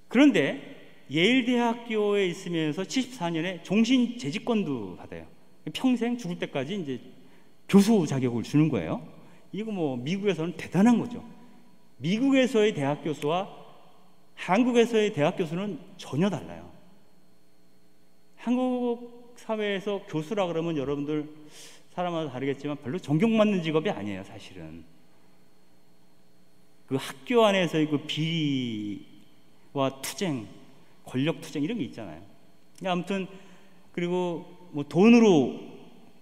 그런데 예일 대학교에 있으면서 74년에 종신 재직권도 받아요. 평생 죽을 때까지 이제 교수 자격을 주는 거예요. 이거 뭐 미국에서는 대단한 거죠. 미국에서의 대학 교수와 한국에서의 대학 교수는 전혀 달라요. 한국 사회에서 교수라 그러면 여러분들 사람마다 다르겠지만 별로 존경받는 직업이 아니에요, 사실은. 그 학교 안에서의 그 비리와 투쟁, 권력 투쟁 이런 게 있잖아요. 아무튼 그리고 뭐 돈으로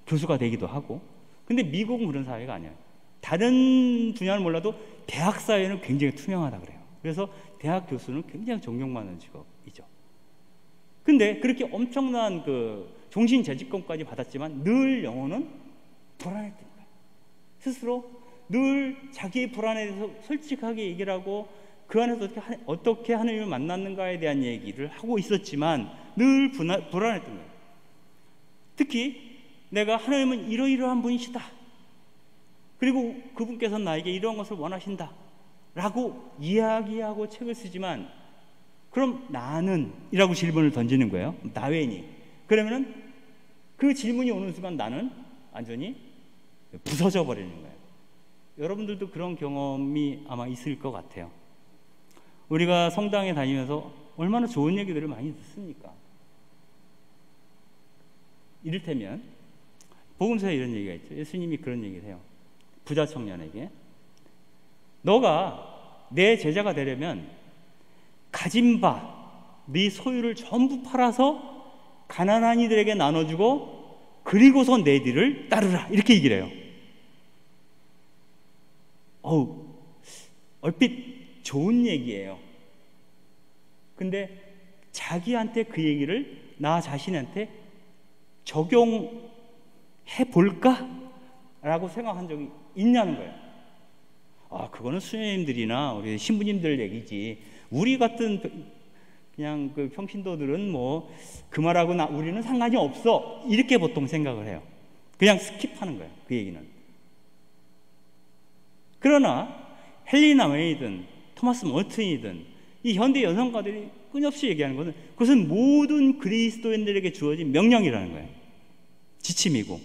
교수가 되기도 하고. 근데 미국은 그런 사회가 아니에요. 다른 분야는 몰라도 대학 사회는 굉장히 투명하다 그래요. 그래서 대학 교수는 굉장히 존경받는 직업이죠. 근데 그렇게 엄청난 그 종신 재직권까지 받았지만 늘 영혼은 불안했던 거예요. 스스로 늘 자기의 불안에 대해서 솔직하게 얘기를 하고 그 안에서 어떻게 하느님을 만났는가에 대한 얘기를 하고 있었지만 늘 불안했던 거예요. 특히 내가 하나님은 이러이러한 분이시다. 그리고 그분께서 나에게 이러한 것을 원하신다. 라고 이야기하고 책을 쓰지만 그럼 나는? 이라고 질문을 던지는 거예요. 나weni? 그러면은 그 질문이 오는 순간 나는 완전히 부서져 버리는 거예요. 여러분들도 그런 경험이 아마 있을 것 같아요. 우리가 성당에 다니면서 얼마나 좋은 얘기들을 많이 듣습니까? 이를테면 복음서에 이런 얘기가 있죠. 예수님이 그런 얘기를 해요. 부자 청년에게 너가 내 제자가 되려면 가진 바 네 소유를 전부 팔아서 가난한 이들에게 나눠주고 그리고서 내 뒤를 따르라 이렇게 얘기를 해요. 얼핏 좋은 얘기예요. 근데 자기한테 그 얘기를 나 자신한테 적용해 볼까? 라고 생각한 적이 있냐는 거예요. 그거는 수녀님들이나 우리 신부님들 얘기지. 우리 같은 그냥 그 평신도들은 뭐 그 말하고 우리는 상관이 없어. 이렇게 보통 생각을 해요. 그냥 스킵하는 거예요. 그 얘기는. 그러나 헬레나 여인이든 토마스 멀튼이든 이 현대 여성가들이 끊임없이 얘기하는 것은 그것은 모든 그리스도인들에게 주어진 명령이라는 거예요. 지침이고.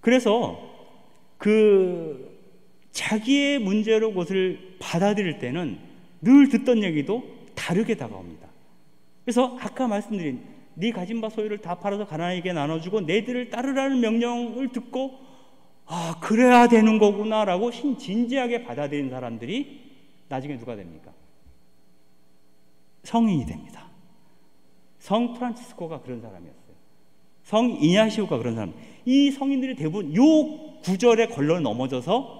그래서 그 자기의 문제로 그것을 받아들일 때는 늘 듣던 얘기도 다르게 다가옵니다. 그래서 아까 말씀드린 네 가진 바 소유를 다 팔아서 가난하게 나눠주고 내들을 따르라는 명령을 듣고 그래야 되는 거구나 라고 진지하게 받아들인 사람들이 나중에 누가 됩니까? 성인이 됩니다. 성 프란치스코가 그런 사람이었어요. 성 이냐시오가 그런 사람. 이 성인들이 대부분 요 구절에 걸러 넘어져서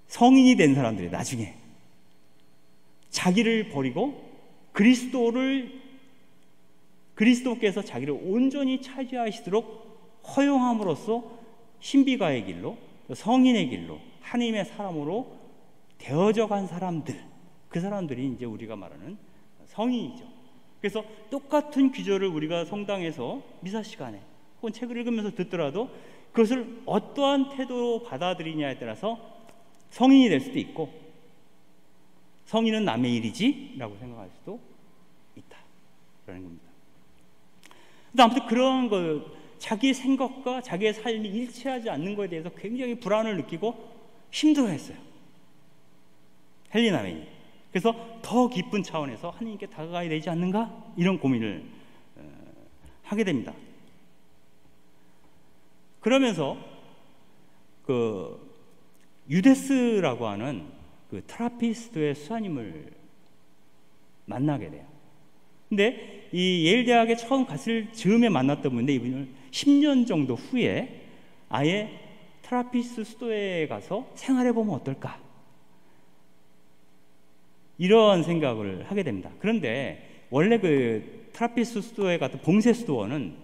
성인이 된 사람들이 나중에 자기를 버리고 그리스도께서 자기를 온전히 차지하시도록 허용함으로써 신비가의 길로, 성인의 길로, 하나님의 사람으로 되어져 간 사람들, 그 사람들이 이제 우리가 말하는 성인이죠. 그래서 똑같은 규절을 우리가 성당에서 미사 시간에 혹은 책을 읽으면서 듣더라도 그것을 어떠한 태도로 받아들이냐에 따라서 성인이 될 수도 있고, 성인은 남의 일이지 라고 생각할 수도 있다라는 겁니다. 아무튼 그런 거, 자기의 생각과 자기의 삶이 일치하지 않는 것에 대해서 굉장히 불안을 느끼고 힘들어했어요, 헬리나 웨인이. 그래서 더 깊은 차원에서 하나님께 다가가야 되지 않는가, 이런 고민을 하게 됩니다. 그러면서 그 유데스라고 하는 그 트라피스트의 수사님을 만나게 돼요. 근데 이 예일 대학에 처음 갔을 즈음에 만났던 분인데, 이분을 10년 정도 후에 아예 트라피스트 수도에 가서 생활해 보면 어떨까, 이런 생각을 하게 됩니다. 그런데 원래 그 트라피스트 수도에 갔던 봉쇄 수도원은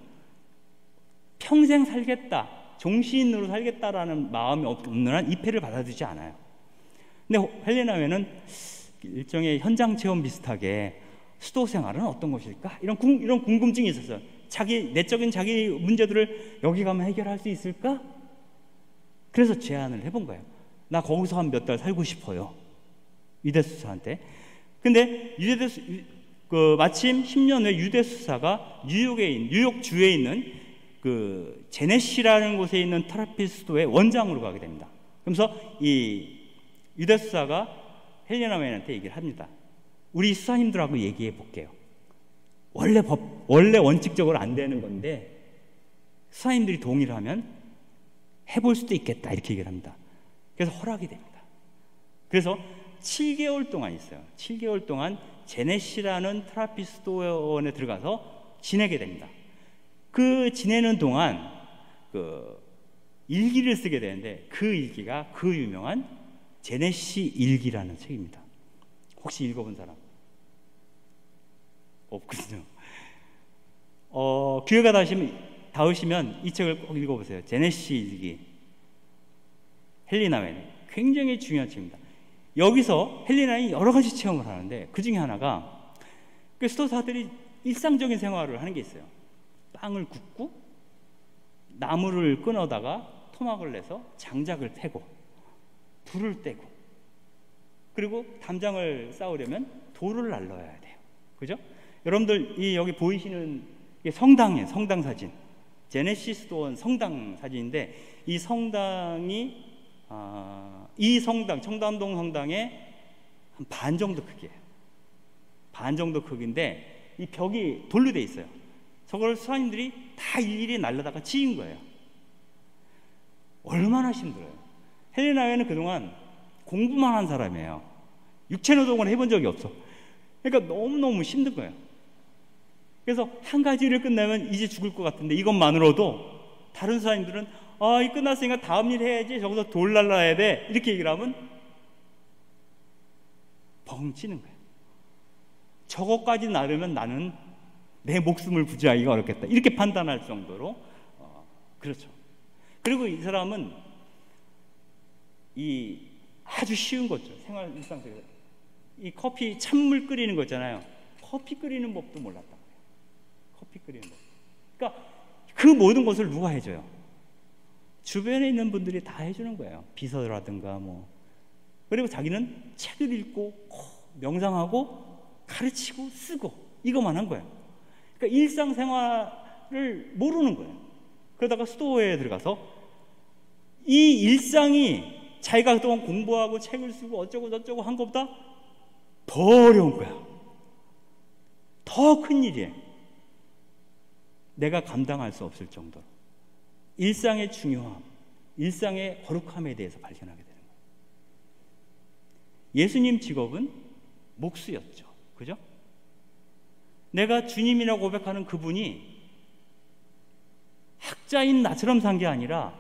평생 살겠다, 종신으로 살겠다라는 마음이 없는 한 입회를 받아들이지 않아요. 근데 헬레나 웨는 일종의 현장 체험 비슷하게 수도 생활은 어떤 것일까, 이런 궁금증이 있었어요. 내적인 자기 문제들을 여기 가면 해결할 수 있을까? 그래서 제안을 해본 거예요. 나 거기서 한 몇 달 살고 싶어요, 유대수사한테. 근데 마침 10년 후에 유대수사가 뉴욕주에 있는 그 제네시라는 곳에 있는 트라피스토의 원장으로 가게 됩니다. 그러면서 이 유대수사가 헬레나 웨인한테 얘기를 합니다. 우리 수사님들하고 얘기해 볼게요. 원래 원칙적으로 안 되는 건데 수사님들이 동의를 하면 해볼 수도 있겠다, 이렇게 얘기를 합니다. 그래서 허락이 됩니다. 그래서 7개월 동안 있어요. 7개월 동안 제네시라는 트라피스토원에 들어가서 지내게 됩니다. 그 지내는 동안 그 일기를 쓰게 되는데, 그 일기가 그 유명한 제네시 일기라는 책입니다. 혹시 읽어본 사람? 없거든요. 기회가 닿으시면 이 책을 꼭 읽어보세요. 제네시 일기, 헬리나 웨인. 굉장히 중요한 책입니다. 여기서 헬리나이 여러 가지 체험을 하는데, 그 중에 하나가 그 수도사들이 일상적인 생활을 하는 게 있어요. 빵을 굽고 나무를 끊어다가 토막을 내서 장작을 패고 불을 떼고, 그리고 담장을 쌓으려면 돌을 날라야 돼요. 그죠? 여러분들 여기 보이시는 게 성당이에요. 성당 사진. 제네시스도원 성당 사진인데, 이 성당이 이 성당, 청담동 성당의 한 반 정도 크기예요. 반 정도 크기인데 이 벽이 돌로 돼 있어요. 저걸 수사님들이 다 일일이 날라다가 지은 거예요. 얼마나 힘들어요. 헬레나 웨인은 그동안 공부만 한 사람이에요. 육체노동을 해본 적이 없어. 그러니까 너무너무 힘든 거예요. 그래서 한 가지를 끝내면 이제 죽을 것 같은데, 이것만으로도 다른 수사님들은 이 끝났으니까 다음 일 해야지, 저기서 돌 날라야 돼, 이렇게 얘기를 하면 벙치는 거예요. 저것까지 나르면 나는 내 목숨을 부지하기가 어렵겠다, 이렇게 판단할 정도로 그렇죠. 그리고 이 사람은 이 아주 쉬운 거죠. 생활 일상 속에서 이 커피, 찬물 끓이는 거 있잖아요. 커피 끓이는 법도 몰랐단 말이에요. 커피 끓이는 법. 그러니까 그 모든 것을 누가 해줘요? 주변에 있는 분들이 다 해주는 거예요. 비서라든가 뭐. 그리고 자기는 책을 읽고 명상하고 가르치고 쓰고 이것만 한 거예요. 그러니까 일상생활을 모르는 거예요. 그러다가 수도에 들어가서 이 일상이 자기가 그동안 공부하고 책을 쓰고 어쩌고 저쩌고 한 것보다 더 어려운 거야. 더 큰 일이에요. 내가 감당할 수 없을 정도로 일상의 중요함, 일상의 거룩함에 대해서 발견하게 되는 거예요. 예수님 직업은 목수였죠. 그죠? 내가 주님이라고 고백하는 그분이 학자인 나처럼 산 게 아니라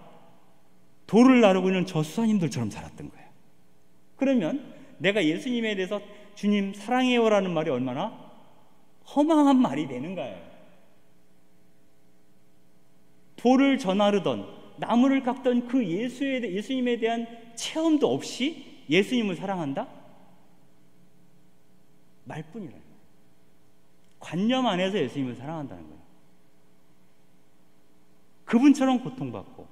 돌을 나르고 있는 저 수사님들처럼 살았던 거예요. 그러면 내가 예수님에 대해서 주님 사랑해요라는 말이 얼마나 허망한 말이 되는가요? 돌을 전하르던 나무를 깎던 그 예수님에 대한 체험도 없이 예수님을 사랑한다? 말뿐이라는 거예요. 관념 안에서 예수님을 사랑한다는 거예요. 그분처럼 고통받고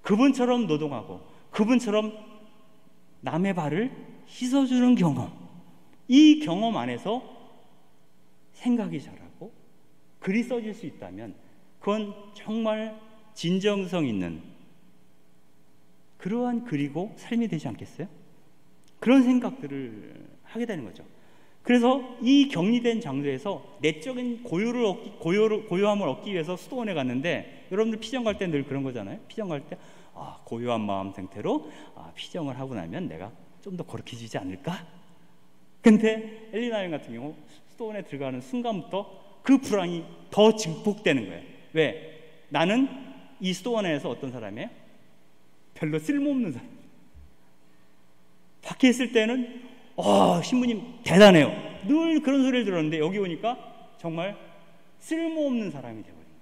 그분처럼 노동하고 그분처럼 남의 발을 씻어주는 경험, 이 경험 안에서 생각이 자라고 글이 써질 수 있다면 그건 정말 진정성 있는 그러한 글이고 삶이 되지 않겠어요? 그런 생각들을 하게 되는 거죠. 그래서 이 격리된 장소에서 내적인 고요함을 얻기 위해서 수도원에 갔는데, 여러분들 피정 갈 때 늘 그런 거잖아요. 피정 갈 때 고요한 마음 상태로 피정을 하고 나면 내가 좀 더 거룩해지지 않을까? 근데 엘리나 여인 같은 경우 수도원에 들어가는 순간부터 그 불안이 더 증폭되는 거예요. 왜? 나는 이 수도원에서 어떤 사람이에요? 별로 쓸모없는 사람. 밖에 있을 때는 신부님 대단해요. 늘 그런 소리를 들었는데 여기 오니까 정말 쓸모없는 사람이 되어버린 거예요.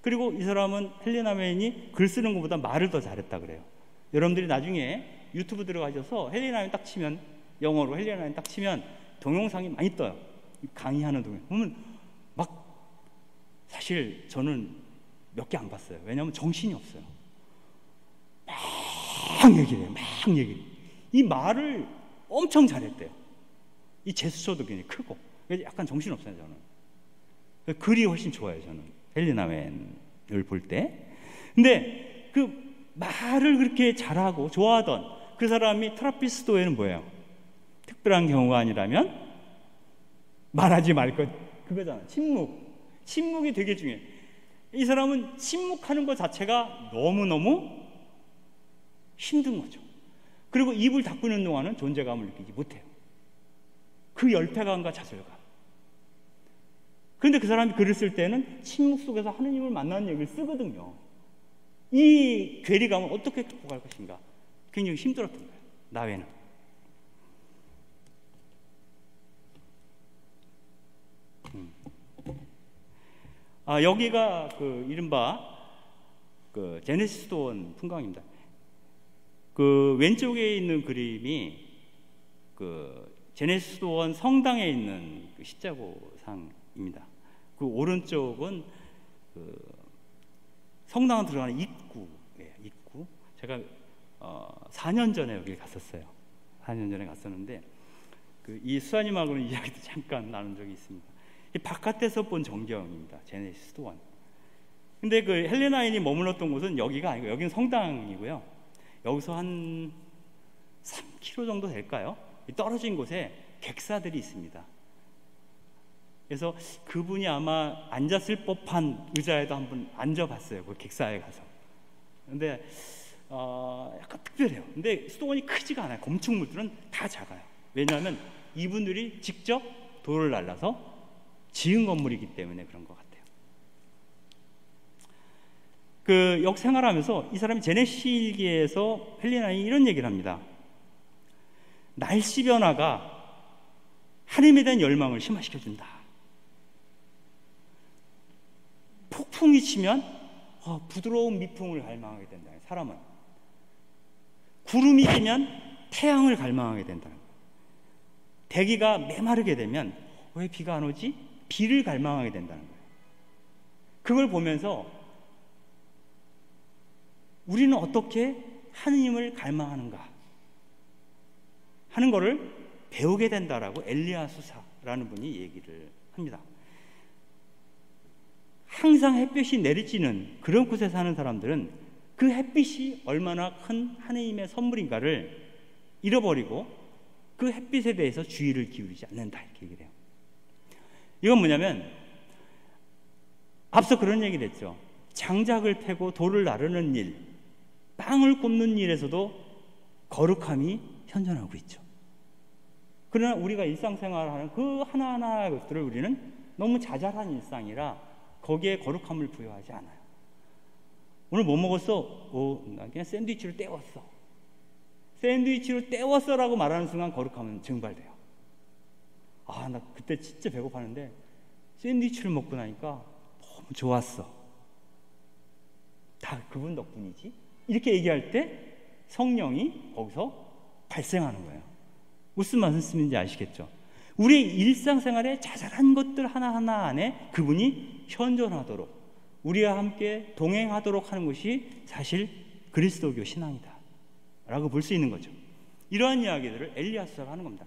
그리고 이 사람은 헬레나 여인이 글 쓰는 것보다 말을 더 잘했다 그래요. 여러분들이 나중에 유튜브 들어가셔서 헬레나 여인 딱 치면, 영어로 헬레나 여인 딱 치면 동영상이 많이 떠요. 강의하는 동영상 보면 막, 사실 저는 몇 개 안 봤어요. 왜냐하면 정신이 없어요. 막 얘기를 해요. 막 얘기를. 이 말을 엄청 잘했대요. 이 제스처도 굉장히 크고. 약간 정신없어요 저는. 글이 훨씬 좋아요 저는, 헬레나 여인을 볼 때. 근데 그 말을 그렇게 잘하고 좋아하던 그 사람이 트라피스도에는 뭐예요? 특별한 경우가 아니라면 말하지 말 것, 그거잖아. 침묵이 되게 중요해. 이 사람은 침묵하는 것 자체가 너무너무 힘든 거죠. 그리고 입을 닫고 있는 동안은 존재감을 느끼지 못해요. 그 열패감과 좌절감. 그런데 그 사람이 글을 쓸 때는 침묵 속에서 하느님을 만나는 얘기를 쓰거든요. 이 괴리감을 어떻게 극복할 것인가 굉장히 힘들었던 거예요. 나외는. 여기가 그 이른바 그 제네시스 도원 풍광입니다. 그 왼쪽에 있는 그림이 그 제네시스 도원 성당에 있는 그 십자고상입니다. 그 오른쪽은 그 성당 들어가는 입구예요. 입구. 제가 4년 전에 여기 갔었어요. 4년 전에 갔었는데 이 수사님하고는 이야기도 잠깐 나눈 적이 있습니다. 이 바깥에서 본 전경입니다. 제네시스 도원. 근데 그 헬레나 여인이 머물렀던 곳은 여기가 아니고 여기는 성당이고요. 여기서 한 3km 정도 될까요? 떨어진 곳에 객사들이 있습니다. 그래서 그분이 아마 앉았을 법한 의자에도 한번 앉아봤어요. 그 객사에 가서. 근데 약간 특별해요. 근데 수도원이 크지가 않아요. 건축물들은 다 작아요. 왜냐하면 이분들이 직접 돌을 날라서 지은 건물이기 때문에 그런 것 같아요. 그 역생활하면서 이 사람이 제네시스 일기에서 헬레나 여인이 이런 얘기를 합니다. 날씨 변화가 하나님에 대한 열망을 심화시켜준다. 폭풍이 치면 부드러운 미풍을 갈망하게 된다. 사람은 구름이 끼면 태양을 갈망하게 된다. 대기가 메마르게 되면 왜 비가 안 오지? 비를 갈망하게 된다는 거예요. 그걸 보면서 우리는 어떻게 하느님을 갈망하는가 하는 것을 배우게 된다라고 엘리야 수사라는 분이 얘기를 합니다. 항상 햇볕이 내리쬐는 그런 곳에 사는 사람들은 그 햇빛이 얼마나 큰 하느님의 선물인가를 잃어버리고 그 햇빛에 대해서 주의를 기울이지 않는다, 이렇게 얘기를 해요. 이건 뭐냐면 앞서 그런 얘기를 했죠. 장작을 패고 돌을 나르는 일, 빵을 굽는 일에서도 거룩함이 현존하고 있죠. 그러나 우리가 일상생활하는 그 하나하나의 것들을 우리는 너무 자잘한 일상이라 거기에 거룩함을 부여하지 않아요. 오늘 뭐 먹었어? 나 그냥 샌드위치를 때웠어. 샌드위치를 때웠어라고 말하는 순간 거룩함은 증발돼요. 나 그때 진짜 배고팠는데 샌드위치를 먹고 나니까 너무 좋았어. 다 그분 덕분이지. 이렇게 얘기할 때 성령이 거기서 발생하는 거예요. 무슨 말씀인지 아시겠죠? 우리 일상생활의 자잘한 것들 하나하나 안에 그분이 현존하도록, 우리와 함께 동행하도록 하는 것이 사실 그리스도교 신앙이다 라고 볼 수 있는 거죠. 이러한 이야기들을 엘리야 수사가 하는 겁니다.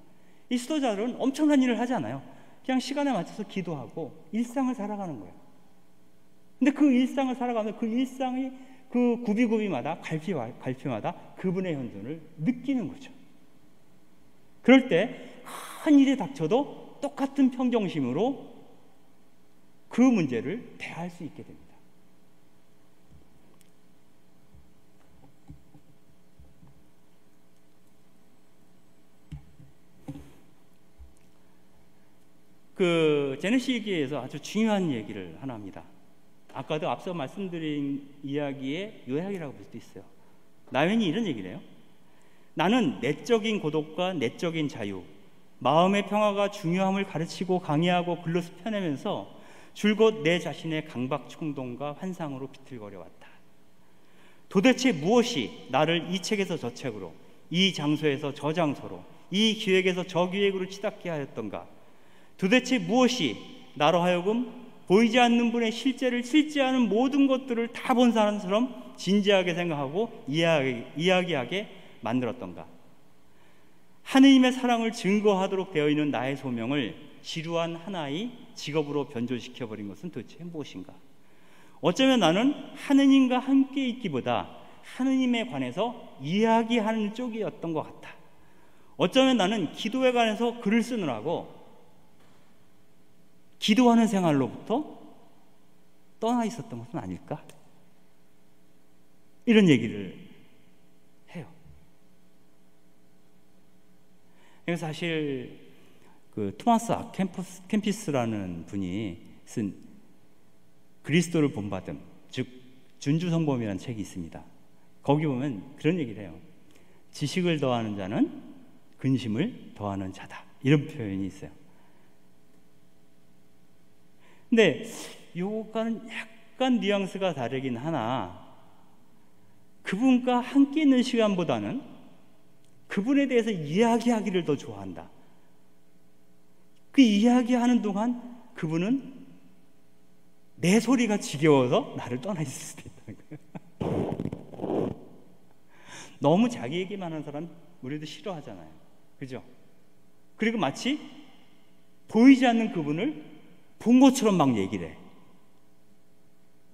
이 수도자들은 엄청난 일을 하지 않아요. 그냥 시간에 맞춰서 기도하고 일상을 살아가는 거예요. 근데 그 일상을 살아가면서 그 일상이 그 구비구비마다 갈피마다 그분의 현존을 느끼는 거죠. 그럴 때 큰 일이 닥쳐도 똑같은 평정심으로 그 문제를 대할 수 있게 됩니다. 그 제네시기에서 아주 중요한 얘기를 하나 합니다. 아까도 앞서 말씀드린 이야기의 요약이라고 볼 수도 있어요. 나연이 이런 얘기를 해요. 나는 내적인 고독과 내적인 자유, 마음의 평화가 중요함을 가르치고 강의하고 글로서 펴내면서 줄곧 내 자신의 강박 충동과 환상으로 비틀거려 왔다. 도대체 무엇이 나를 이 책에서 저 책으로, 이 장소에서 저 장소로, 이 기획에서 저 기획으로 치닫게 하였던가? 도대체 무엇이 나로 하여금 보이지 않는 분의 실제를 실제하는 모든 것들을 다 본 사람처럼 진지하게 생각하고 이야기하게 만들었던가? 하느님의 사랑을 증거하도록 되어 있는 나의 소명을 지루한 하나의 직업으로 변조시켜버린 것은 도대체 무엇인가? 어쩌면 나는 하느님과 함께 있기보다 하느님에 관해서 이야기하는 쪽이었던 것 같다. 어쩌면 나는 기도에 관해서 글을 쓰느라고 기도하는 생활로부터 떠나 있었던 것은 아닐까? 이런 얘기를 해요. 그래서 사실 그 토마스 캠피스라는 분이 쓴 그리스도를 본받음, 즉 준주성범이라는 책이 있습니다. 거기 보면 그런 얘기를 해요. 지식을 더하는 자는 근심을 더하는 자다, 이런 표현이 있어요. 근데 요거는 약간 뉘앙스가 다르긴 하나, 그분과 함께 있는 시간보다는 그분에 대해서 이야기하기를 더 좋아한다. 그 이야기하는 동안 그분은 내 소리가 지겨워서 나를 떠나 있을 수도 있다는 거예요. 너무 자기 얘기만 하는 사람 우리도 싫어하잖아요. 그죠? 그리고 마치 보이지 않는 그분을 본 것처럼 막 얘기를 해.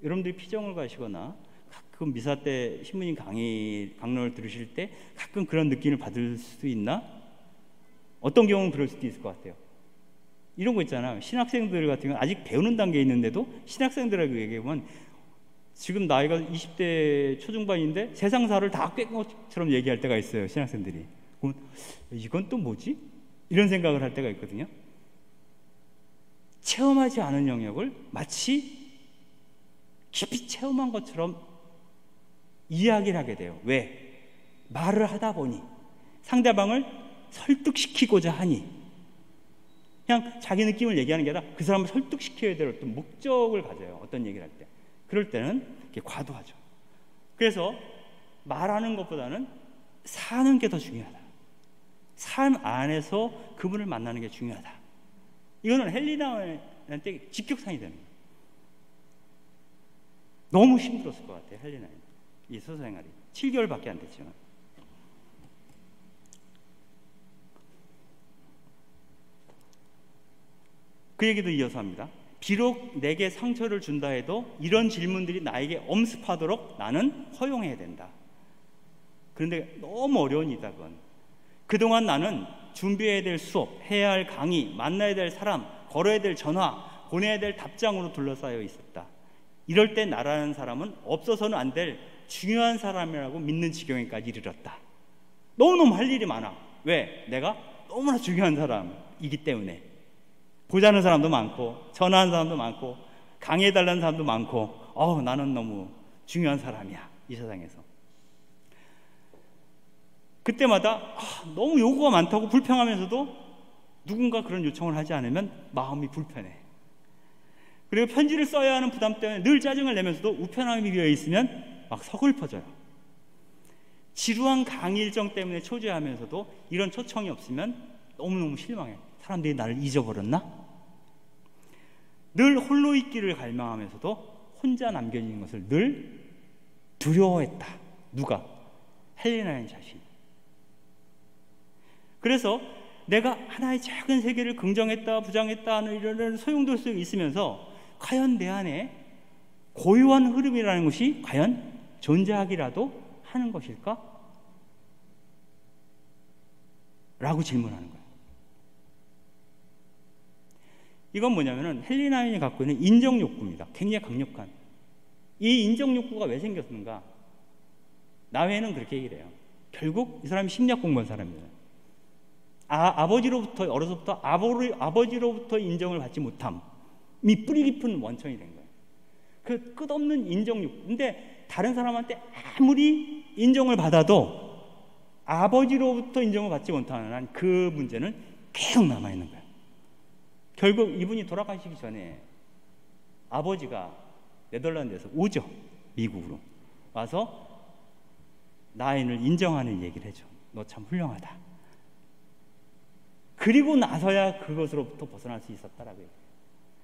여러분들이 피정을 가시거나 가끔 미사 때 신부님 강론을 들으실 때 가끔 그런 느낌을 받을 수 있나? 어떤 경우는 그럴 수도 있을 것 같아요. 이런 거 있잖아요. 신학생들 같은 경우는 아직 배우는 단계에 있는데도 신학생들하고 얘기하면 지금 나이가 20대 초중반인데 세상사를 다 꿰은 것처럼 얘기할 때가 있어요. 신학생들이. 그럼 이건 또 뭐지? 이런 생각을 할 때가 있거든요. 체험하지 않은 영역을 마치 깊이 체험한 것처럼 이야기를 하게 돼요. 왜? 말을 하다 보니, 상대방을 설득시키고자 하니, 그냥 자기 느낌을 얘기하는 게 아니라 그 사람을 설득시켜야 될 어떤 목적을 가져요. 어떤 얘기를 할 때. 그럴 때는 이렇게 과도하죠. 그래서 말하는 것보다는 사는 게 더 중요하다. 삶 안에서 그분을 만나는 게 중요하다. 이거는 헬리나한테 직격탄이 되는 거예요. 너무 힘들었을 것 같아요. 헬리나는 이 소생활이 7개월밖에 안 됐지만. 그 얘기도 이어서 합니다. 비록 내게 상처를 준다 해도 이런 질문들이 나에게 엄습하도록 나는 허용해야 된다. 그런데 너무 어려운 일이다 그건. 그동안 나는 준비해야 될 수업, 해야 할 강의, 만나야 될 사람, 걸어야 될 전화, 보내야 될 답장으로 둘러싸여 있었다. 이럴 때 나라는 사람은 없어서는 안 될 중요한 사람이라고 믿는 지경에까지 이르렀다. 너무너무 할 일이 많아. 왜? 내가 너무나 중요한 사람이기 때문에 보자는 사람도 많고 전화하는 사람도 많고 강의해달라는 사람도 많고 나는 너무 중요한 사람이야 이 세상에서. 그때마다 너무 요구가 많다고 불평하면서도 누군가 그런 요청을 하지 않으면 마음이 불편해. 그리고 편지를 써야 하는 부담 때문에 늘 짜증을 내면서도 우편함이 비어 있으면 막 서글퍼져요. 지루한 강의 일정 때문에 초조해하면서도 이런 초청이 없으면 너무너무 실망해. 사람들이 나를 잊어버렸나? 늘 홀로 있기를 갈망하면서도 혼자 남겨지는 것을 늘 두려워했다. 누가? 헬레나의 자신. 그래서 내가 하나의 작은 세계를 긍정했다 부정했다 하는 이런 소용돌이 속에 있으면서 과연 내 안에 고유한 흐름이라는 것이 과연 존재하기라도 하는 것일까? 라고 질문하는 거예요. 이건 뭐냐면은 헬레나인이 갖고 있는 인정 욕구입니다. 굉장히 강력한. 이 인정 욕구가 왜 생겼는가? 나외는 그렇게 얘기를 해요. 결국 이 사람이 심리학 공부한 사람이에요. 아버지로부터 어려서부터 아버지로부터 인정을 받지 못함이 뿌리 깊은 원천이 된 거예요. 그 끝없는 인정 욕구. 근데 다른 사람한테 아무리 인정을 받아도 아버지로부터 인정을 받지 못하는 한 그 문제는 계속 남아있는 거예요. 결국 이분이 돌아가시기 전에 아버지가 네덜란드에서 오죠. 미국으로 와서 나인을 인정하는 얘기를 해줘. 너 참 훌륭하다. 그리고 나서야 그것으로부터 벗어날 수 있었다라고 해요.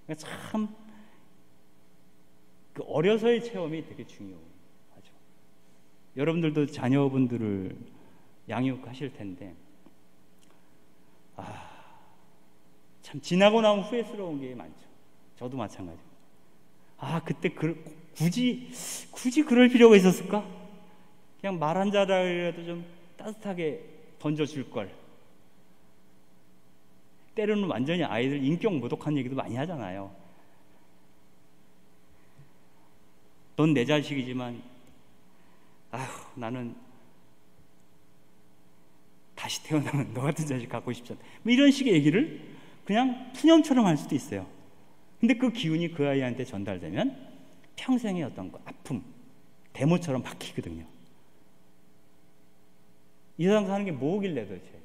그러니까 참 그 어려서의 체험이 되게 중요하죠. 여러분들도 자녀분들을 양육하실 텐데 참 지나고 나면 후회스러운 게 많죠. 저도 마찬가지고. 그때 굳이 그럴 필요가 있었을까? 그냥 말 한 자리라도 좀 따뜻하게 던져줄 걸. 때로는 완전히 아이들 인격 모독한 얘기도 많이 하잖아요. 넌 내 자식이지만 나는 다시 태어나면 너 같은 자식 갖고 싶지 않다. 뭐 이런 식의 얘기를 그냥 푸념처럼 할 수도 있어요. 근데 그 기운이 그 아이한테 전달되면 평생의 어떤 아픔, 데모처럼 박히거든요. 이 세상 사는 게 뭐길래 도대체?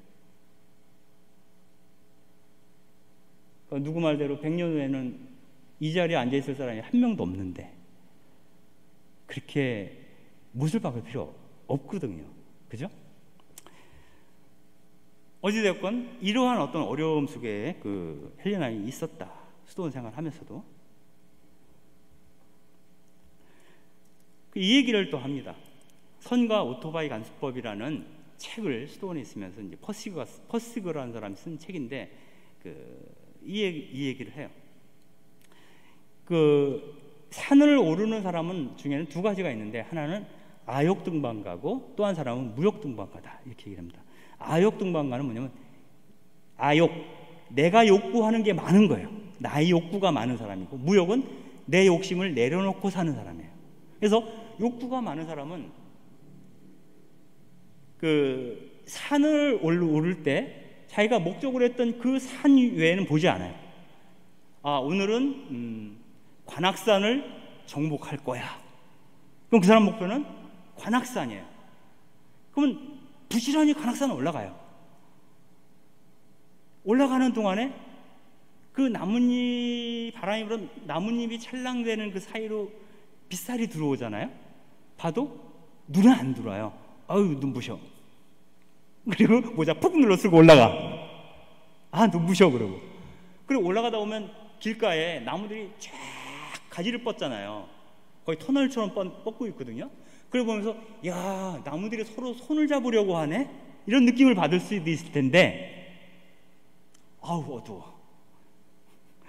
누구 말대로 100년 후에는 이 자리에 앉아있을 사람이 한 명도 없는데 그렇게 못을 박을 필요 없거든요. 그죠? 어찌되었건 이러한 어떤 어려움 속에 그 헬레나이 있었다. 수도원 생활을 하면서도 이 얘기를 또 합니다. 선과 오토바이 간수법이라는 책을 수도원에 있으면서 이제 퍼시그라는 사람이 쓴 책인데 이 얘기를 해요. 산을 오르는 사람은 중에는 두 가지가 있는데 하나는 아욕등반가고 또 한 사람은 무욕등반가다 이렇게 얘기를 합니다. 아욕등반가는 뭐냐면 내가 욕구하는 게 많은 거예요. 나의 욕구가 많은 사람이고 무욕은 내 욕심을 내려놓고 사는 사람이에요. 그래서 욕구가 많은 사람은 산을 오를 때 자기가 목적으로 했던 그 산 외에는 보지 않아요. 오늘은 관악산을 정복할 거야. 그럼 그 사람 목표는 관악산이에요. 그러면 부지런히 관악산을 올라가요. 올라가는 동안에 그 나뭇잎, 바람이 불어 나뭇잎이 찰랑대는 그 사이로 빗살이 들어오잖아요. 봐도 눈에 안 들어와요. 눈부셔. 그리고 모자 푹 눌러 쓰고 올라가. 눈부셔 그러고. 그리고 올라가다 보면 길가에 나무들이 쫙 가지를 뻗잖아요. 거의 터널처럼 뻗고 있거든요. 그래 보면서 야, 나무들이 서로 손을 잡으려고 하네? 이런 느낌을 받을 수도 있을 텐데 어두워.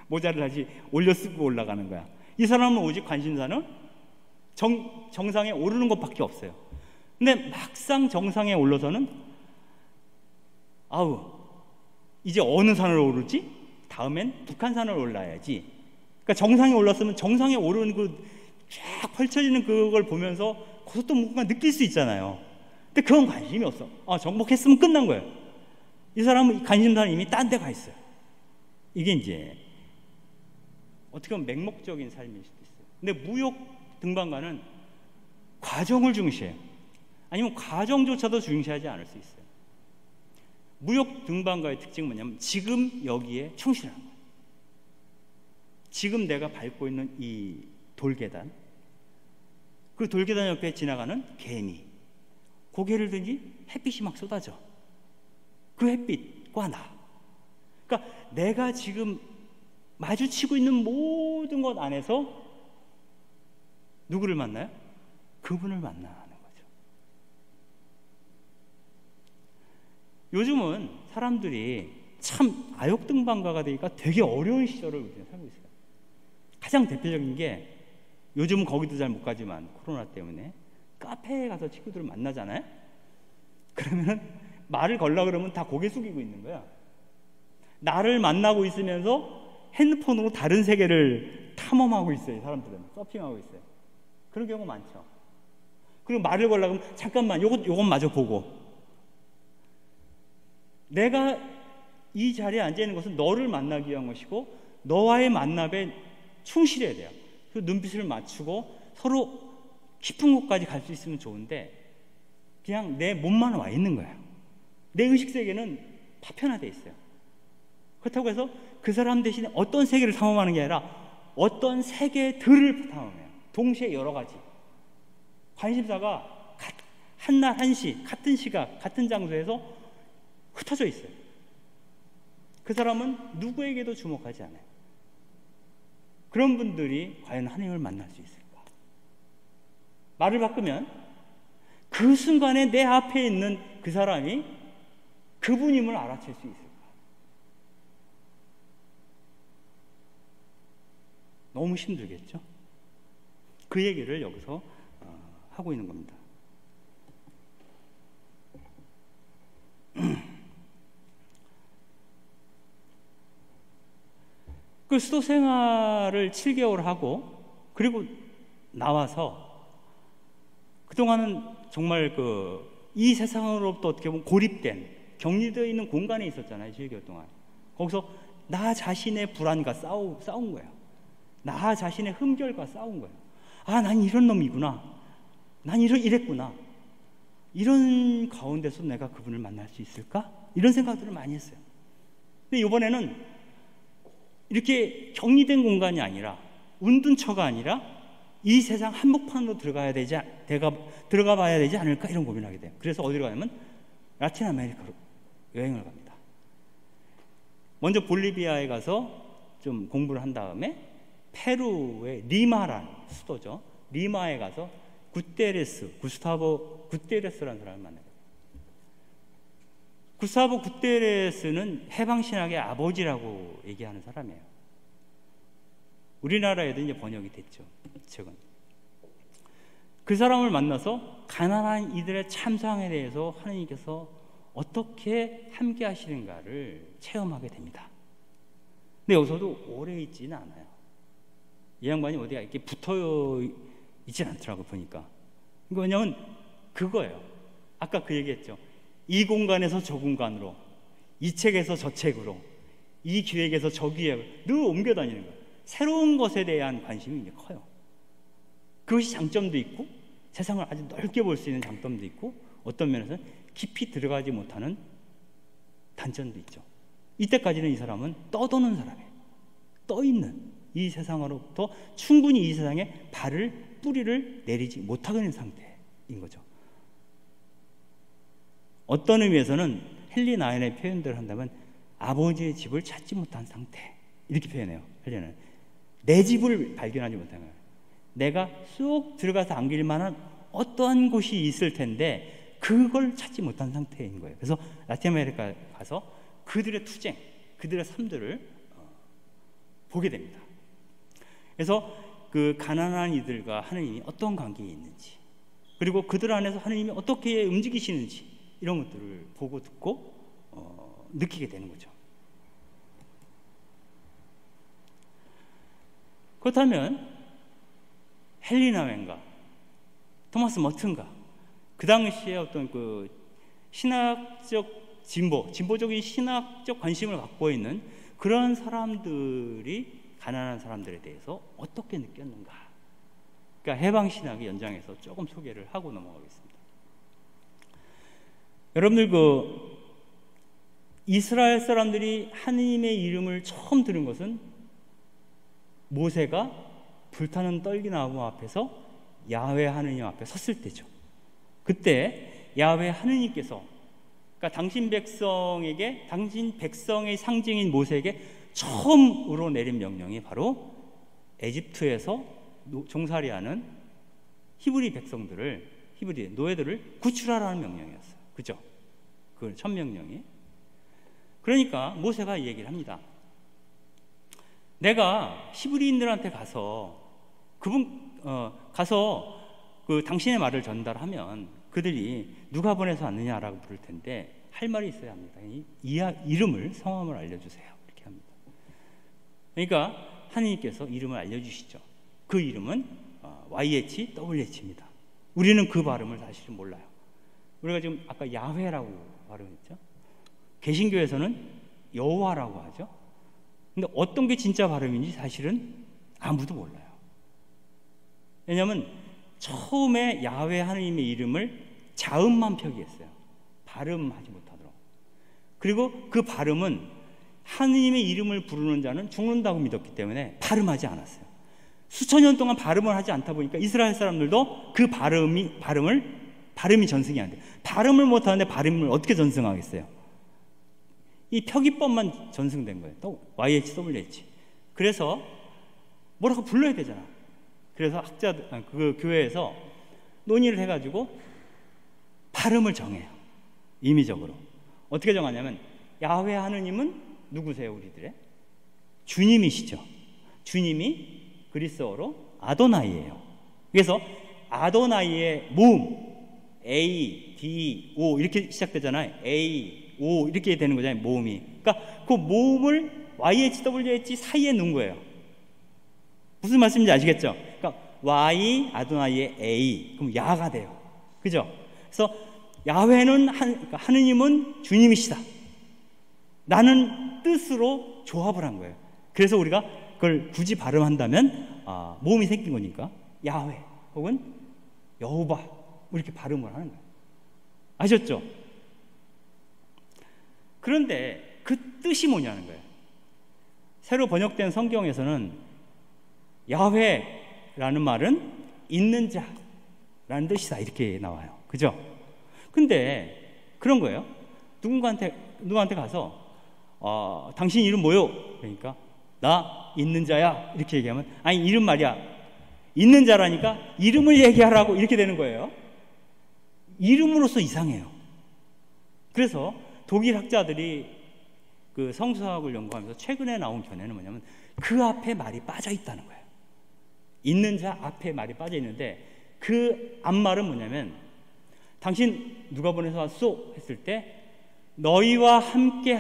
모자를 다시 올려 쓰고 올라가는 거야. 이 사람은 오직 관심사는 정상에 오르는 것밖에 없어요. 근데 막상 정상에 올라서는 이제 어느 산을 오르지? 다음엔 북한산을 올라야지. 그러니까 정상에 올랐으면 정상에 오르는 쫙 펼쳐지는 그걸 보면서 거기서 또 뭔가 느낄 수 있잖아요. 근데 그건 관심이 없어. 정복했으면 끝난 거예요. 이 사람은 관심사는 이미 딴 데 가 있어요. 이게 이제 어떻게 보면 맹목적인 삶일 수도 있어요. 근데 무역 등반가는 과정을 중시해요. 아니면 과정조차도 중시하지 않을 수 있어요. 무역 등반가의 특징은 뭐냐면 지금 여기에 충실한 거예요. 지금 내가 밟고 있는 이 돌계단, 그 돌계단 옆에 지나가는 개미, 고개를 들니 햇빛이 막 쏟아져. 그 햇빛과 나, 그러니까 내가 지금 마주치고 있는 모든 것 안에서 누구를 만나요? 그분을 만나는 거죠. 요즘은 사람들이 참 아역등반가가 되니까 되게 어려운 시절을 우리가 살고 있어요. 가장 대표적인 게, 요즘은 거기도 잘 못 가지만 코로나 때문에 카페에 가서 친구들을 만나잖아요. 그러면은 말을 걸라 그러면 다 고개 숙이고 있는 거야. 나를 만나고 있으면서 핸드폰으로 다른 세계를 탐험하고 있어요. 사람들은 서핑하고 있어요. 그런 경우 많죠. 그리고 말을 걸라 그러면 잠깐만 요것 마저 보고. 내가 이 자리에 앉아 있는 것은 너를 만나기 위한 것이고 너와의 만남에 충실해야 돼요. 그 눈빛을 맞추고 서로 깊은 곳까지 갈 수 있으면 좋은데 그냥 내 몸만 와 있는 거예요. 내 의식 세계는 파편화되어 있어요. 그렇다고 해서 그 사람 대신에 어떤 세계를 탐험하는 게 아니라 어떤 세계들을 탐험해요. 동시에 여러 가지 관심사가 한날 한시, 같은 시각, 같은 장소에서 흩어져 있어요. 그 사람은 누구에게도 주목하지 않아요. 그런 분들이 과연 하나님을 만날 수 있을까? 말을 바꾸면 그 순간에 내 앞에 있는 그 사람이 그분임을 알아챌 수 있을까? 너무 힘들겠죠? 그 얘기를 여기서 하고 있는 겁니다. 그 수도 생활을 7개월 하고 그리고 나와서 그동안은 정말 이 세상으로부터 어떻게 보면 고립된, 격리되어 있는 공간에 있었잖아요. 7개월 동안. 거기서 나 자신의 불안과 싸운 거예요. 나 자신의 흠결과 싸운 거예요. 아, 난 이런 놈이구나. 난 이랬구나. 이런 가운데서 내가 그분을 만날 수 있을까? 이런 생각들을 많이 했어요. 근데 이번에는 이렇게 격리된 공간이 아니라, 운둔처가 아니라 이 세상 한복판으로 들어가 봐야 되지 않을까, 이런 고민을 하게 돼요. 그래서 어디로 가냐면 라틴 아메리카로 여행을 갑니다. 먼저 볼리비아에 가서 좀 공부를 한 다음에 페루의 리마라는 수도죠. 리마에 가서 구스타보 구테레스라는 사람을 만나요. 구스타보 구테레스는 해방신학의 아버지라고 얘기하는 사람이에요. 우리나라에도 이제 번역이 됐죠, 책은. 그 사람을 만나서 가난한 이들의 참상에 대해서 하나님께서 어떻게 함께 하시는가를 체험하게 됩니다. 근데 여기서도 오래 있지는 않아요. 이 양반이 어디가 이렇게 붙어 있진 않더라고, 보니까. 이거 왜냐면 그거예요. 아까 그 얘기했죠. 이 공간에서 저 공간으로, 이 책에서 저 책으로, 이 기획에서 저 기획을 늘 옮겨 다니는 거예요. 새로운 것에 대한 관심이 이제 커요. 그것이 장점도 있고 세상을 아주 넓게 볼 수 있는 장점도 있고 어떤 면에서는 깊이 들어가지 못하는 단점도 있죠. 이때까지는 이 사람은 떠도는 사람이에요. 떠있는 이 세상으로부터 충분히 이 세상에 뿌리를 내리지 못하고 있는 상태인 거죠. 어떤 의미에서는 헨리 나인의 표현대로 한다면 아버지의 집을 찾지 못한 상태, 이렇게 표현해요. 헨리는 내 집을 발견하지 못한 거예요. 내가 쑥 들어가서 안길 만한 어떠한 곳이 있을 텐데 그걸 찾지 못한 상태인 거예요. 그래서 라틴 아메리카 가서 그들의 투쟁, 그들의 삶들을 보게 됩니다. 그래서 그 가난한 이들과 하느님이 어떤 관계에 있는지, 그리고 그들 안에서 하느님이 어떻게 움직이시는지, 이런 것들을 보고 듣고 느끼게 되는 거죠. 그렇다면 헨리 나인가, 토마스 머튼가, 그 당시에 어떤 그 신학적 진보적인 신학적 관심을 갖고 있는 그런 사람들이 가난한 사람들에 대해서 어떻게 느꼈는가. 그러니까 해방신학의 연장에서 조금 소개를 하고 넘어가겠습니다. 여러분들 이스라엘 사람들이 하느님의 이름을 처음 들은 것은 모세가 불타는 떨기나무 앞에서 야훼 하느님 앞에 섰을 때죠. 그때 야훼 하느님께서, 그러니까 당신 백성의 상징인 모세에게 처음으로 내린 명령이 바로 에집트에서 종살이하는 히브리 노예들을 구출하라는 명령이었어요. 그죠? 그 첫 명령이. 그러니까 모세가 이 얘기를 합니다. 내가 히브리인들한테 가서 당신의 말을 전달하면 그들이 누가 보내서 왔느냐라고 물을 텐데 할 말이 있어야 합니다. 이름을, 성함을 알려주세요. 이렇게 합니다. 그러니까 하느님께서 이름을 알려주시죠. 그 이름은 YHWH입니다. 우리는 그 발음을 사실은 몰라요. 우리가 지금 아까 야훼라고 발음했죠. 개신교에서는 여호와라고 하죠. 근데 어떤 게 진짜 발음인지 사실은 아무도 몰라요. 왜냐하면 처음에 야훼 하느님의 이름을 자음만 표기했어요. 발음하지 못하도록. 그리고 그 발음은 하느님의 이름을 부르는 자는 죽는다고 믿었기 때문에 발음하지 않았어요. 수천 년 동안 발음을 하지 않다 보니까 이스라엘 사람들도 그 발음이 전승이 안 돼요. 발음을 못하는데 발음을 어떻게 전승하겠어요? 이 표기법만 전승된 거예요. 또 YHWH. 그래서 뭐라고 불러야 되잖아. 그래서 그 교회에서 논의를 해가지고 발음을 정해요. 임의적으로. 어떻게 정하냐면 야훼 하느님은 누구세요? 우리들의 주님이시죠. 주님이 그리스어로 아도나이예요. 그래서 아도나이의 모음 A, D, O 이렇게 시작되잖아요. A, O 이렇게 되는 거잖아요. 모음이. 그러니까 그 모음을 YHWH 사이에 넣은 거예요. 무슨 말씀인지 아시겠죠? 그러니까 Y, 아도나이의 A 그럼 야가 돼요. 그죠? 그래서 야훼는 하느님은 주님이시다 라는 뜻으로 조합을 한 거예요. 그래서 우리가 그걸 굳이 발음한다면 모음이 생긴 거니까 야훼 혹은 여호바 이렇게 발음을 하는 거예요. 아셨죠? 그런데 그 뜻이 뭐냐는 거예요. 새로 번역된 성경에서는 야훼라는 말은 있는 자라는 뜻이다 이렇게 나와요. 그죠? 근데 그런 거예요. 누구한테 가서 당신 이름 뭐요? 그러니까 나 있는 자야 이렇게 얘기하면 아니 이름 말이야 있는 자라니까 이름을 얘기하라고 이렇게 되는 거예요. 이름으로서 이상해요. 그래서 독일 학자들이 그 성서학을 연구하면서 최근에 나온 견해는 뭐냐면 그 앞에 말이 빠져 있다는 거예요. 있는 자 앞에 말이 빠져 있는데 그 앞말은 뭐냐면 당신 누가 보내서 왔소? 했을 때 너희와 함께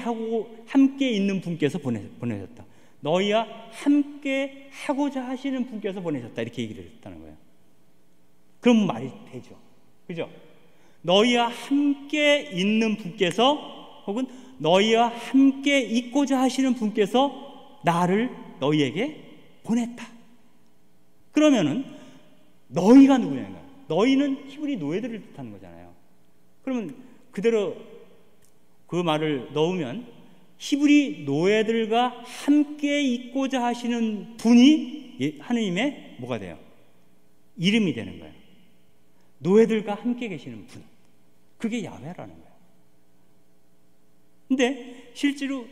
있는 분께서 보내셨다. 너희와 함께 하고자 하시는 분께서 보내셨다. 이렇게 얘기를 했다는 거예요. 그럼 말이 되죠. 그죠? 너희와 함께 있는 분께서 혹은 너희와 함께 있고자 하시는 분께서 나를 너희에게 보냈다. 그러면은 너희가 누구냐는 거예요. 너희는 히브리 노예들을 뜻하는 거잖아요. 그러면 그대로 그 말을 넣으면 히브리 노예들과 함께 있고자 하시는 분이 하느님의 뭐가 돼요? 이름이 되는 거예요. 노예들과 함께 계시는 분. 그게 야훼라는 거예요. 근데 실제로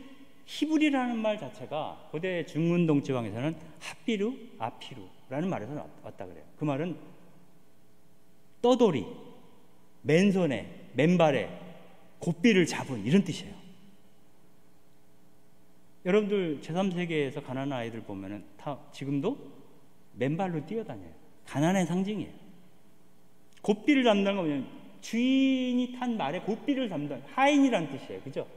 히브리라는 말 자체가 고대 중운동 지방에서는 핫비루, 아피루라는 말에서 왔다 그래요. 그 말은 떠돌이, 맨손에, 맨발에 고삐를 잡은 이런 뜻이에요. 여러분들 제3세계에서 가난한 아이들 보면은 다 지금도 맨발로 뛰어다녀요. 가난의 상징이에요. 고삐를 잡는다는 건 뭐냐면 주인이 탄 말에 고삐를 잡는다. 하인이라는 뜻이에요. 그죠?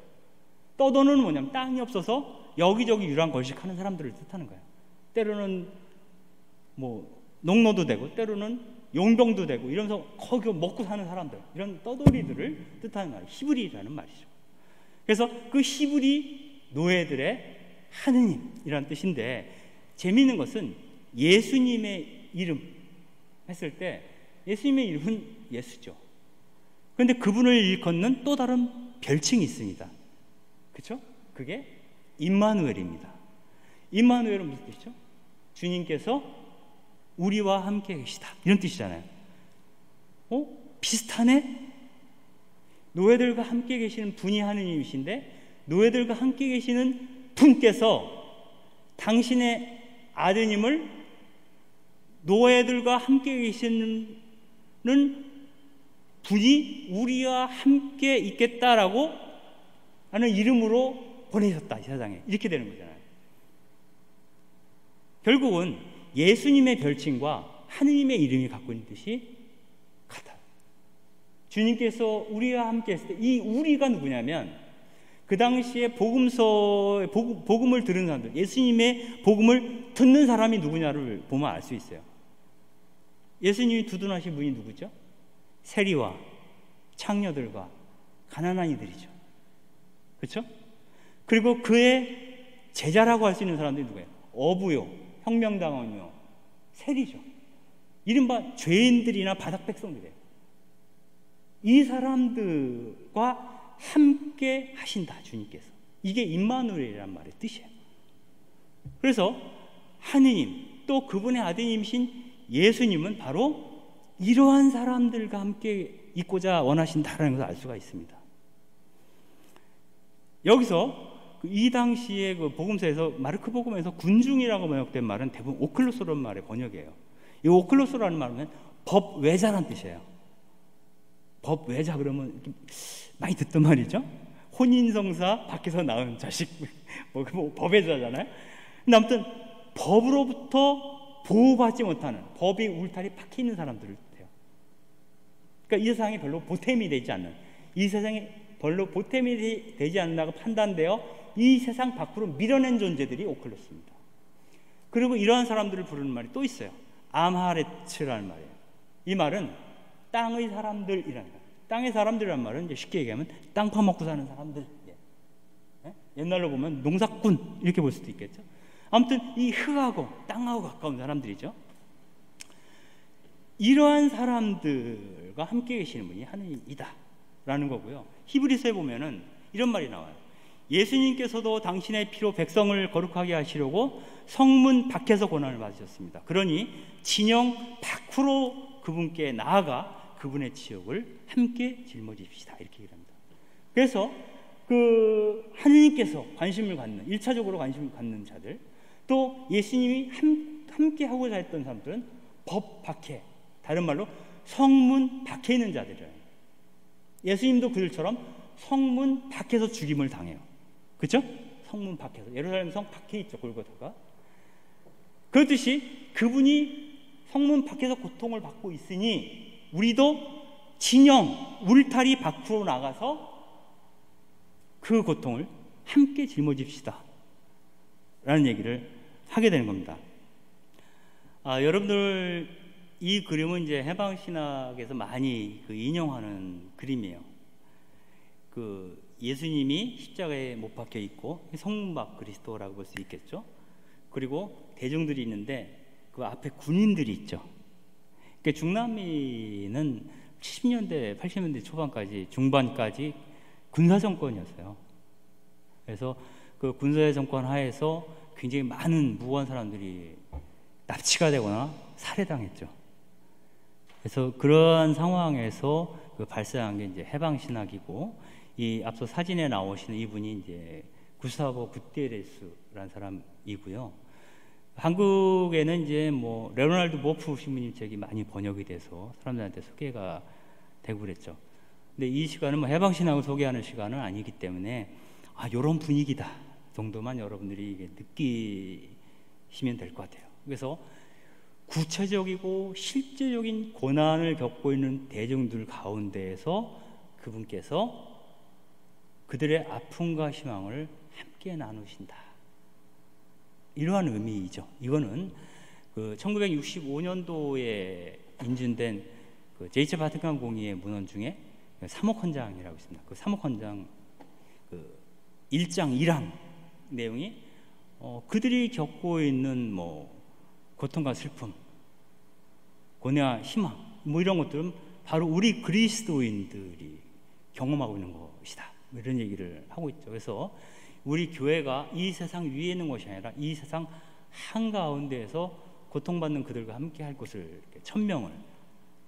떠도는 뭐냐면 땅이 없어서 여기저기 유랑걸식하는 사람들을 뜻하는 거예요. 때로는 뭐 농노도 되고 때로는 용병도 되고 이러면서 거기 먹고 사는 사람들 이런 떠돌이들을 뜻하는 말이 히브리라는 말이죠. 그래서 그 히브리 노예들의 하느님이라는 뜻인데, 재미있는 것은 예수님의 이름 했을 때 예수님의 이름은 예수죠. 그런데 그분을 일컫는 또 다른 별칭이 있습니다. 그렇죠? 그게 임마누엘입니다. 임마누엘은 무슨 뜻이죠? 주님께서 우리와 함께 계시다, 이런 뜻이잖아요. 비슷하네? 노예들과 함께 계시는 분이 하느님이신데, 노예들과 함께 계시는 분께서 당신의 아드님을 노예들과 함께 계시는 분이 우리와 함께 있겠다라고 하는 이름으로 보내셨다, 이 세상에. 이렇게 되는 거잖아요. 결국은 예수님의 별칭과 하느님의 이름이 갖고 있는 뜻이 같아요. 주님께서 우리와 함께 했을 때 이 우리가 누구냐면, 그 당시에 복음을 들은 사람들, 예수님의 복음을 듣는 사람이 누구냐를 보면 알 수 있어요. 예수님이 두둔하신 분이 누구죠? 세리와 창녀들과 가난한 이들이죠. 그렇죠? 그리고 그의 제자라고 할 수 있는 사람들이 누구예요? 어부요, 혁명당원요, 세리죠. 이른바 죄인들이나 바닥 백성들이에요. 이 사람들과 함께 하신다, 주님께서. 이게 임마누엘이란 말의 뜻이에요. 그래서 하느님, 또 그분의 아드님이신 예수님은 바로 이러한 사람들과 함께 있고자 원하신다라는 것을 알 수가 있습니다. 여기서 이 당시에 그 복음서에서, 마르크 복음에서 군중이라고 번역된 말은 대부분 오클로소라는 말의 번역이에요. 이 오클로소라는 말은 법외자란 뜻이에요. 법외자 그러면 이렇게 많이 듣던 말이죠. 혼인성사 밖에서 낳은 자식, 뭐 법외자잖아요. 근데 아무튼 법으로부터 보호받지 못하는, 법이 울타리 박혀 있는 사람들을 뜻해요. 그러니까 이 세상에 별로 보탬이 되지 않는, 이 세상에 별로 보탬이 되지 않는다고 판단되어 이 세상 밖으로 밀어낸 존재들이 오클로스입니다. 그리고 이러한 사람들을 부르는 말이 또 있어요. 암하레츠라는 말이에요. 이 말은 땅의 사람들이라는 거예요. 땅의 사람들이라는 말은 이제 쉽게 얘기하면 땅 파먹고 사는 사람들. 옛날로 보면 농사꾼 이렇게 볼 수도 있겠죠. 아무튼 이 흙하고 땅하고 가까운 사람들이죠. 이러한 사람들과 함께 계시는 분이 하느님이다 라는 거고요. 히브리서에 보면은 이런 말이 나와요. 예수님께서도 당신의 피로 백성을 거룩하게 하시려고 성문 밖에서 고난을 받으셨습니다. 그러니 진영 밖으로 그분께 나아가 그분의 지옥을 함께 짊어집시다, 이렇게 얘기합니다. 그래서 그 하느님께서 관심을 갖는, 1차적으로 관심을 갖는 자들, 또 예수님이 함께 하고자 했던 사람들은 법 밖에, 다른 말로 성문 밖에 있는 자들이에요. 예수님도 그들처럼 성문 밖에서 죽임을 당해요. 그렇죠? 성문 밖에서, 예루살렘 성 밖에 있죠, 골고다가. 그렇듯이 그분이 성문 밖에서 고통을 받고 있으니 우리도 진영, 울타리 밖으로 나가서 그 고통을 함께 짊어집시다 라는 얘기를 하게 되는 겁니다. 여러분들, 이 그림은 이제 해방신학에서 많이 인용하는 그림이에요. 그 예수님이 십자가에 못 박혀 있고 성문 밖 그리스도라고 볼 수 있겠죠. 그리고 대중들이 있는데 그 앞에 군인들이 있죠. 그러니까 중남미는 70년대, 80년대 초반까지, 중반까지 군사 정권이었어요. 그래서 그 군사 정권 하에서 굉장히 많은 무고한 사람들이 납치가 되거나 살해당했죠. 그래서 그러한 상황에서 그 발생한 게 이제 해방신학이고, 이 앞서 사진에 나오시는 이분이 이제 구스타보 구테레스라는 사람이고요. 한국에는 이제 뭐 레오날드 모프 신부님 책이 많이 번역이 돼서 사람들한테 소개가 되고 그랬죠. 근데 이 시간은 뭐 해방신학을 소개하는 시간은 아니기 때문에 이런 분위기다 정도만 여러분들이 느끼시면 될 것 같아요. 그래서 구체적이고 실제적인 고난을 겪고 있는 대중들 가운데에서 그분께서 그들의 아픔과 희망을 함께 나누신다, 이러한 의미이죠. 이거는 그 1965년도에 인준된 그 제2차 바티칸 공의회 문헌 중에 3억 헌장이라고 있습니다. 그 3억 헌장 그 1장 1항 내용이 그들이 겪고 있는 고통과 슬픔, 고뇌와 희망 이런 것들은 바로 우리 그리스도인들이 경험하고 있는 것이다, 이런 얘기를 하고 있죠. 그래서 우리 교회가 이 세상 위에 있는 것이 아니라 이 세상 한가운데에서 고통받는 그들과 함께 할 것을 천명을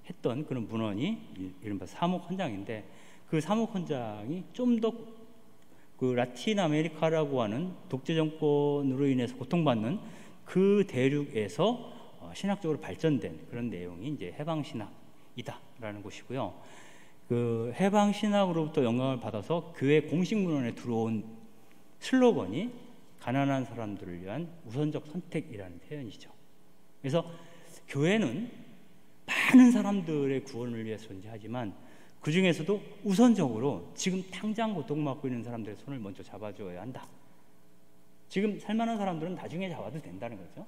했던 그런 문헌이 이른바 사목헌장인데, 그 사목헌장이 좀 더 그 라틴 아메리카라고 하는 독재 정권으로 인해서 고통받는 그 대륙에서 신학적으로 발전된 그런 내용이 이제 해방 신학이다라는 것이고요. 그 해방 신학으로부터 영향을 받아서 교회 공식 문헌에 들어온 슬로건이 가난한 사람들을 위한 우선적 선택이라는 표현이죠. 그래서 교회는 많은 사람들의 구원을 위해 존재하지만 그 중에서도 우선적으로 지금 당장 고통받고 있는 사람들의 손을 먼저 잡아줘야 한다. 지금 살만한 사람들은 나중에 잡아도 된다는 거죠.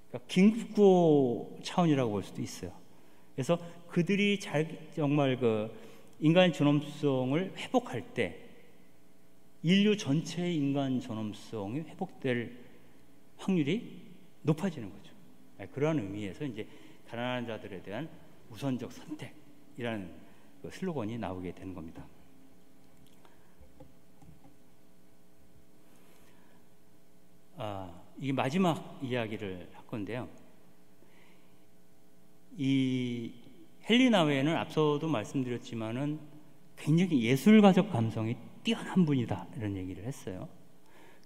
그러니까 긴급구호 차원이라고 볼 수도 있어요. 그래서 그들이 정말 그 인간의 존엄성을 회복할 때 인류 전체의 인간 존엄성이 회복될 확률이 높아지는 거죠. 그러한 의미에서 이제 가난한 자들에 대한 우선적 선택이라는 그 슬로건이 나오게 되는 겁니다. 이게 마지막 이야기를 할 건데요. 이 헬리나웨는 앞서도 말씀드렸지만은 굉장히 예술가적 감성이 뛰어난 분이다, 이런 얘기를 했어요.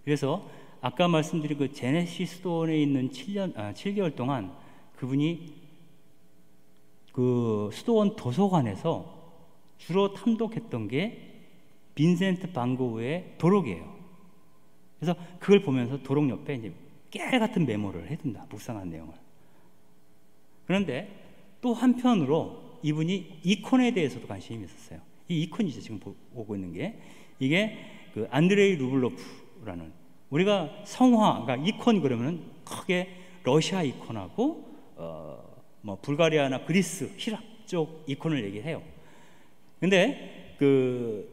그래서 아까 말씀드린 그 제네시 스톤에 있는 7개월 동안 그분이 그 수도원 도서관에서 주로 탐독했던 게 빈센트 반 고흐의 도록이에요. 그래서 그걸 보면서 도록 옆에 이제 깨알 같은 메모를 해둔다, 묵상한 내용을. 그런데 또 한편으로 이분이 이콘에 대해서도 관심이 있었어요. 이 이콘이죠, 지금 보고 있는 게. 이게 그 안드레이 루블로프라는, 우리가 성화, 그러니까 이콘 그러면은 크게 러시아 이콘하고 불가리아나 그리스,希腊 쪽 이콘을 얘기해요. 근데 그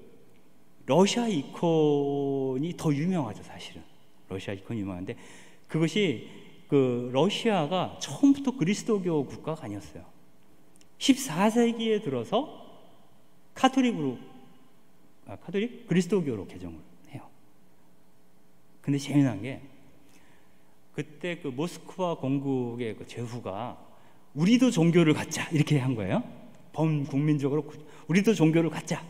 러시아 이콘이 더 유명하죠, 사실은. 러시아 이콘이 유명한데 그것이 그 러시아가 처음부터 그리스도교 국가가 아니었어요. 14세기에 들어서 카톨릭 그리스도교로 개종을 해요. 근데 재미난 게 그때 그 모스크바 공국의 그 제후가 우리도 종교를 갖자 이렇게 한 거예요. 범국민적으로 우리도 종교를 갖자.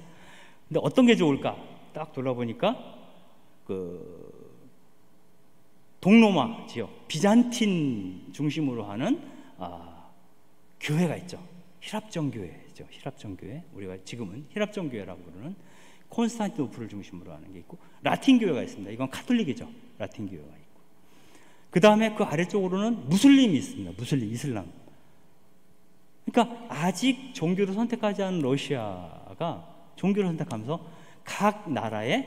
근데 어떤 게 좋을까? 딱 돌아보니까 그 동로마 지역 비잔틴 중심으로 하는 교회가 있죠. 히랍정교회죠. 히랍정교회. 우리가 지금은 히랍정교회라고 부르는 콘스탄티노플을 중심으로 하는 게 있고, 라틴교회가 있습니다. 이건 카톨릭이죠. 라틴교회가 있고, 그 다음에 그 아래쪽으로는 무슬림이 있습니다. 무슬림, 이슬람. 그러니까 아직 종교를 선택하지 않은 러시아가 종교를 선택하면서 각 나라에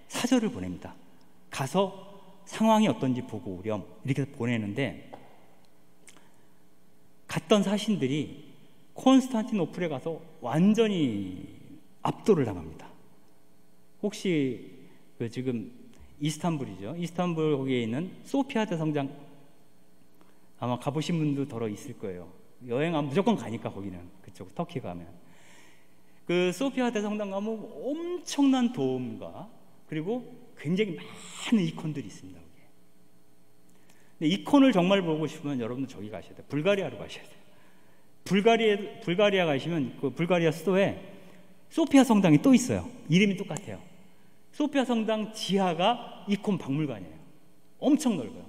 사절을 보냅니다. 가서 상황이 어떤지 보고 오렴, 이렇게 보내는데 갔던 사신들이 콘스탄티노플에 가서 완전히 압도를 당합니다. 혹시 그 지금 이스탄불이죠. 이스탄불 거기에 있는 소피아 대성당 아마 가보신 분도 더러 있을 거예요. 여행하면 무조건 가니까 거기는, 그쪽 터키 가면 그 소피아 대성당 가면 엄청난 도움과 그리고 굉장히 많은 이콘들이 있습니다. 거기에. 근데 이콘을 정말 보고 싶으면 여러분들 저기 가셔야 돼요. 불가리아로 가셔야 돼요. 불가리아 가시면 그 불가리아 수도에 소피아 성당이 또 있어요. 이름이 똑같아요. 소피아 성당 지하가 이콘 박물관이에요. 엄청 넓어요.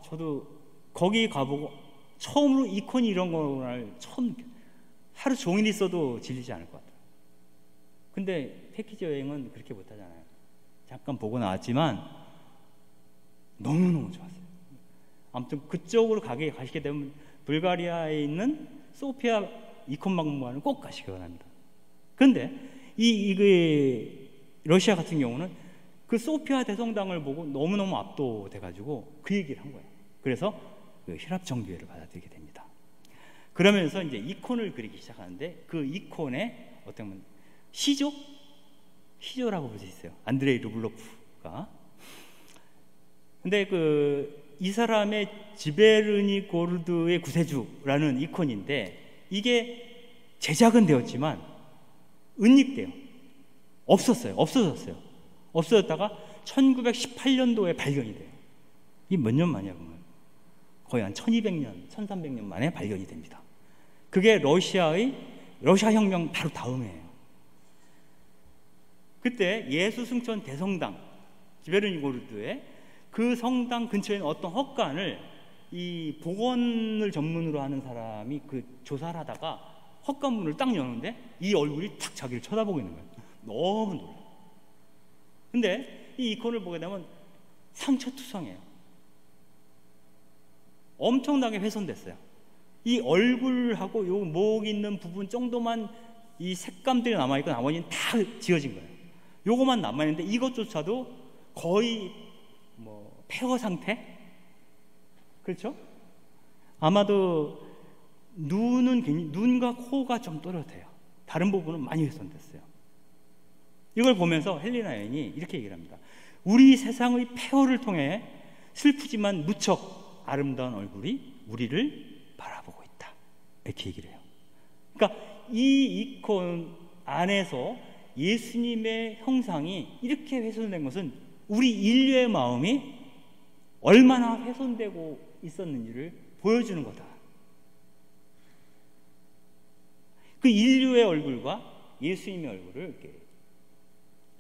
저도 거기 가보고 처음으로 이콘이 이런 거를 처음 하루 종일 있어도 질리지 않을 것 같아요. 근데 패키지 여행은 그렇게 못하잖아요. 잠깐 보고 나왔지만 너무너무 좋았어요. 아무튼 그쪽으로 가시게 되면 불가리아에 있는 소피아 이콘 박물관을 꼭 가시기 바랍니다. 그런데 이 러시아 같은 경우는 그 소피아 대성당을 보고 너무너무 압도돼가지고 그 얘기를 한 거예요. 그래서 그 히랍정교회를 받아들이게 됩니다. 그러면서 이제 이콘을 그리기 시작하는데 그 이콘에 어떻게 보면 시조 희조라고 볼 수 있어요. 안드레이 르블로프가. 근데 이 사람의 지베르니 고르드의 구세주라는 이콘인데 이게 제작은 되었지만 은닉돼요. 없어졌어요. 없어졌다가 1918년도에 발견이 돼요. 이게 몇 년 만이야 그러면? 거의 한 1200년, 1300년 만에 발견이 됩니다. 그게 러시아 혁명 바로 다음이에요. 그때 예수 승천 대성당 지베르니 고르드의 그 성당 근처에 있는 어떤 헛간을 이 복원을 전문으로 하는 사람이 그 조사를 하다가 헛간 문을 딱 여는데 이 얼굴이 탁 자기를 쳐다보고 있는 거예요. 너무 놀라요. 근데 이 이콘을 보게 되면 상처투성이에요. 엄청나게 훼손됐어요. 이 얼굴하고 요 목 있는 부분 정도만 이 색감들이 남아있고 나머지는 다 지워진 거예요. 요거만 남아있는데 이것조차도 거의 폐허 상태? 그렇죠? 아마도 눈과 코가 좀 또렷해요. 다른 부분은 많이 훼손됐어요. 이걸 보면서 헬레나 여인이 이렇게 얘기를 합니다. 우리 세상의 폐허를 통해 슬프지만 무척 아름다운 얼굴이 우리를 바라보고 있다. 이렇게 얘기를 해요. 그러니까 이 이콘 안에서 예수님의 형상이 이렇게 훼손된 것은 우리 인류의 마음이 얼마나 훼손되고 있었는지를 보여주는 거다. 그 인류의 얼굴과 예수님의 얼굴을 이렇게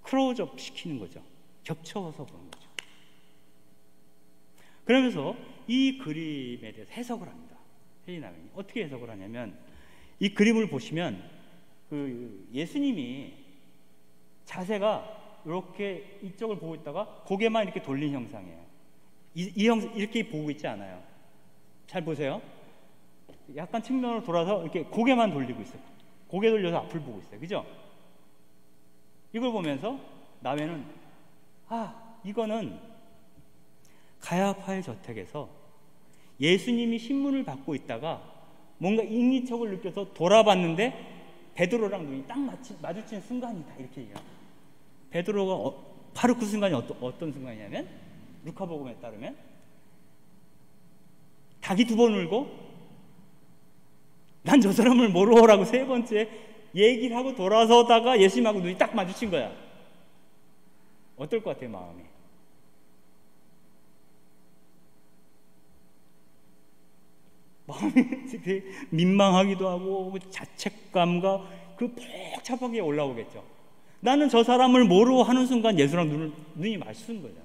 크로즈업 시키는 거죠. 겹쳐서 보는 거죠. 그러면서 이 그림에 대해서 해석을 합니다. 헬레나 여인이 어떻게 해석을 하냐면 이 그림을 보시면 그 예수님이 자세가 이렇게 이쪽을 보고 있다가 고개만 이렇게 돌린 형상이에요. 이 형상 이렇게 보고 있지 않아요. 잘 보세요. 약간 측면으로 돌아서 이렇게 고개만 돌리고 있어요. 고개 돌려서 앞을 보고 있어요. 그죠? 이걸 보면서 남해는 이거는 가야파의 저택에서 예수님이 신문을 받고 있다가 뭔가 인기척을 느껴서 돌아봤는데 베드로랑 눈이 딱 마주친 순간이다. 이렇게 얘기해요. 베드로가 바로 그 순간이 어떤 순간이냐면 루카복음에 따르면 닭이 2번 울고 난 저 사람을 모르라고 3번째 얘기를 하고 돌아서다가 예수님하고 눈이 딱 마주친 거야. 어떨 것 같아요, 마음이? 마음이 되게 민망하기도 하고 자책감과 그 복잡하게 올라오겠죠. 나는 저 사람을 모르고 하는 순간 예수랑 눈이 마주친 거예요.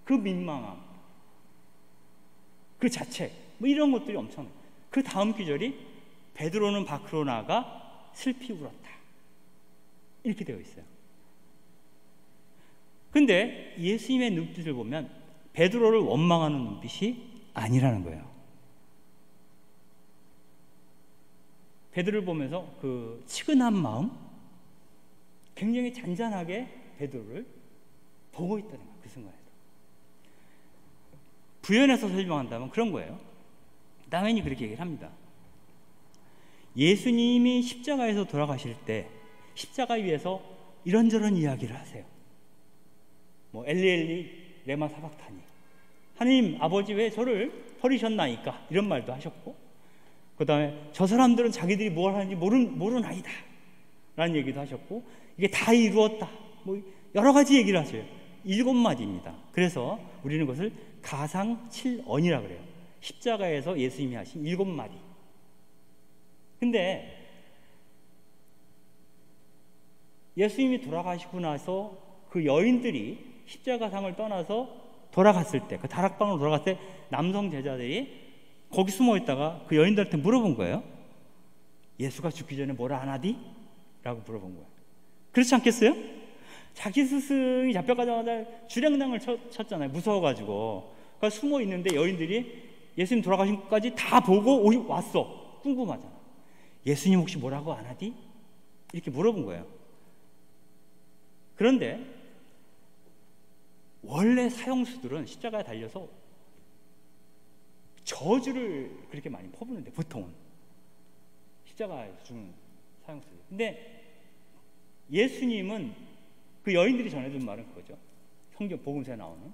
그 민망함, 그 자책, 이런 것들이 엄청. 그 다음 구절이 베드로는 밖으로 나가 슬피 울었다. 이렇게 되어 있어요. 근데 예수님의 눈빛을 보면 베드로를 원망하는 눈빛이 아니라는 거예요. 베드로를 보면서 그 치근한 마음, 굉장히 잔잔하게 베드로를 보고 있다는 거예요. 그 순간에도. 부연해서 설명한다면 그런 거예요. 당연히 그렇게 얘기를 합니다. 예수님이 십자가에서 돌아가실 때 십자가 위에서 이런저런 이야기를 하세요. 엘리 레마 사박타니, 하나님 아버지 왜 저를 버리셨나이까, 이런 말도 하셨고, 그 다음에 저 사람들은 자기들이 뭘 하는지 모르나이다 라는 얘기도 하셨고, 이게 다 이루었다, 여러 가지 얘기를 하세요. 7마디입니다. 그래서 우리는 그것을 가상칠언이라고 그래요. 십자가에서 예수님이 하신 7마디. 근데 예수님이 돌아가시고 나서 그 여인들이 십자가상을 떠나서 돌아갔을 때, 그 다락방으로 돌아갔을 때 남성 제자들이 거기 숨어 있다가 그 여인들한테 물어본 거예요. 예수가 죽기 전에 뭐라 안 하디? 라고 물어본 거예요. 그렇지 않겠어요? 자기 스승이 잡혀가자마자 주량당을 쳤잖아요. 무서워가지고. 그러니까 숨어 있는데 여인들이 예수님 돌아가신 것까지 다 보고 왔어. 궁금하잖아. 예수님 혹시 뭐라고 안 하디? 이렇게 물어본 거예요. 그런데 원래 사형수들은 십자가에 달려서 저주를 그렇게 많이 퍼부는데, 보통은 십자가에 죽는 사형수들. 근데 예수님은 그 여인들이 전해준 말은 그거죠. 성경 복음서에 나오는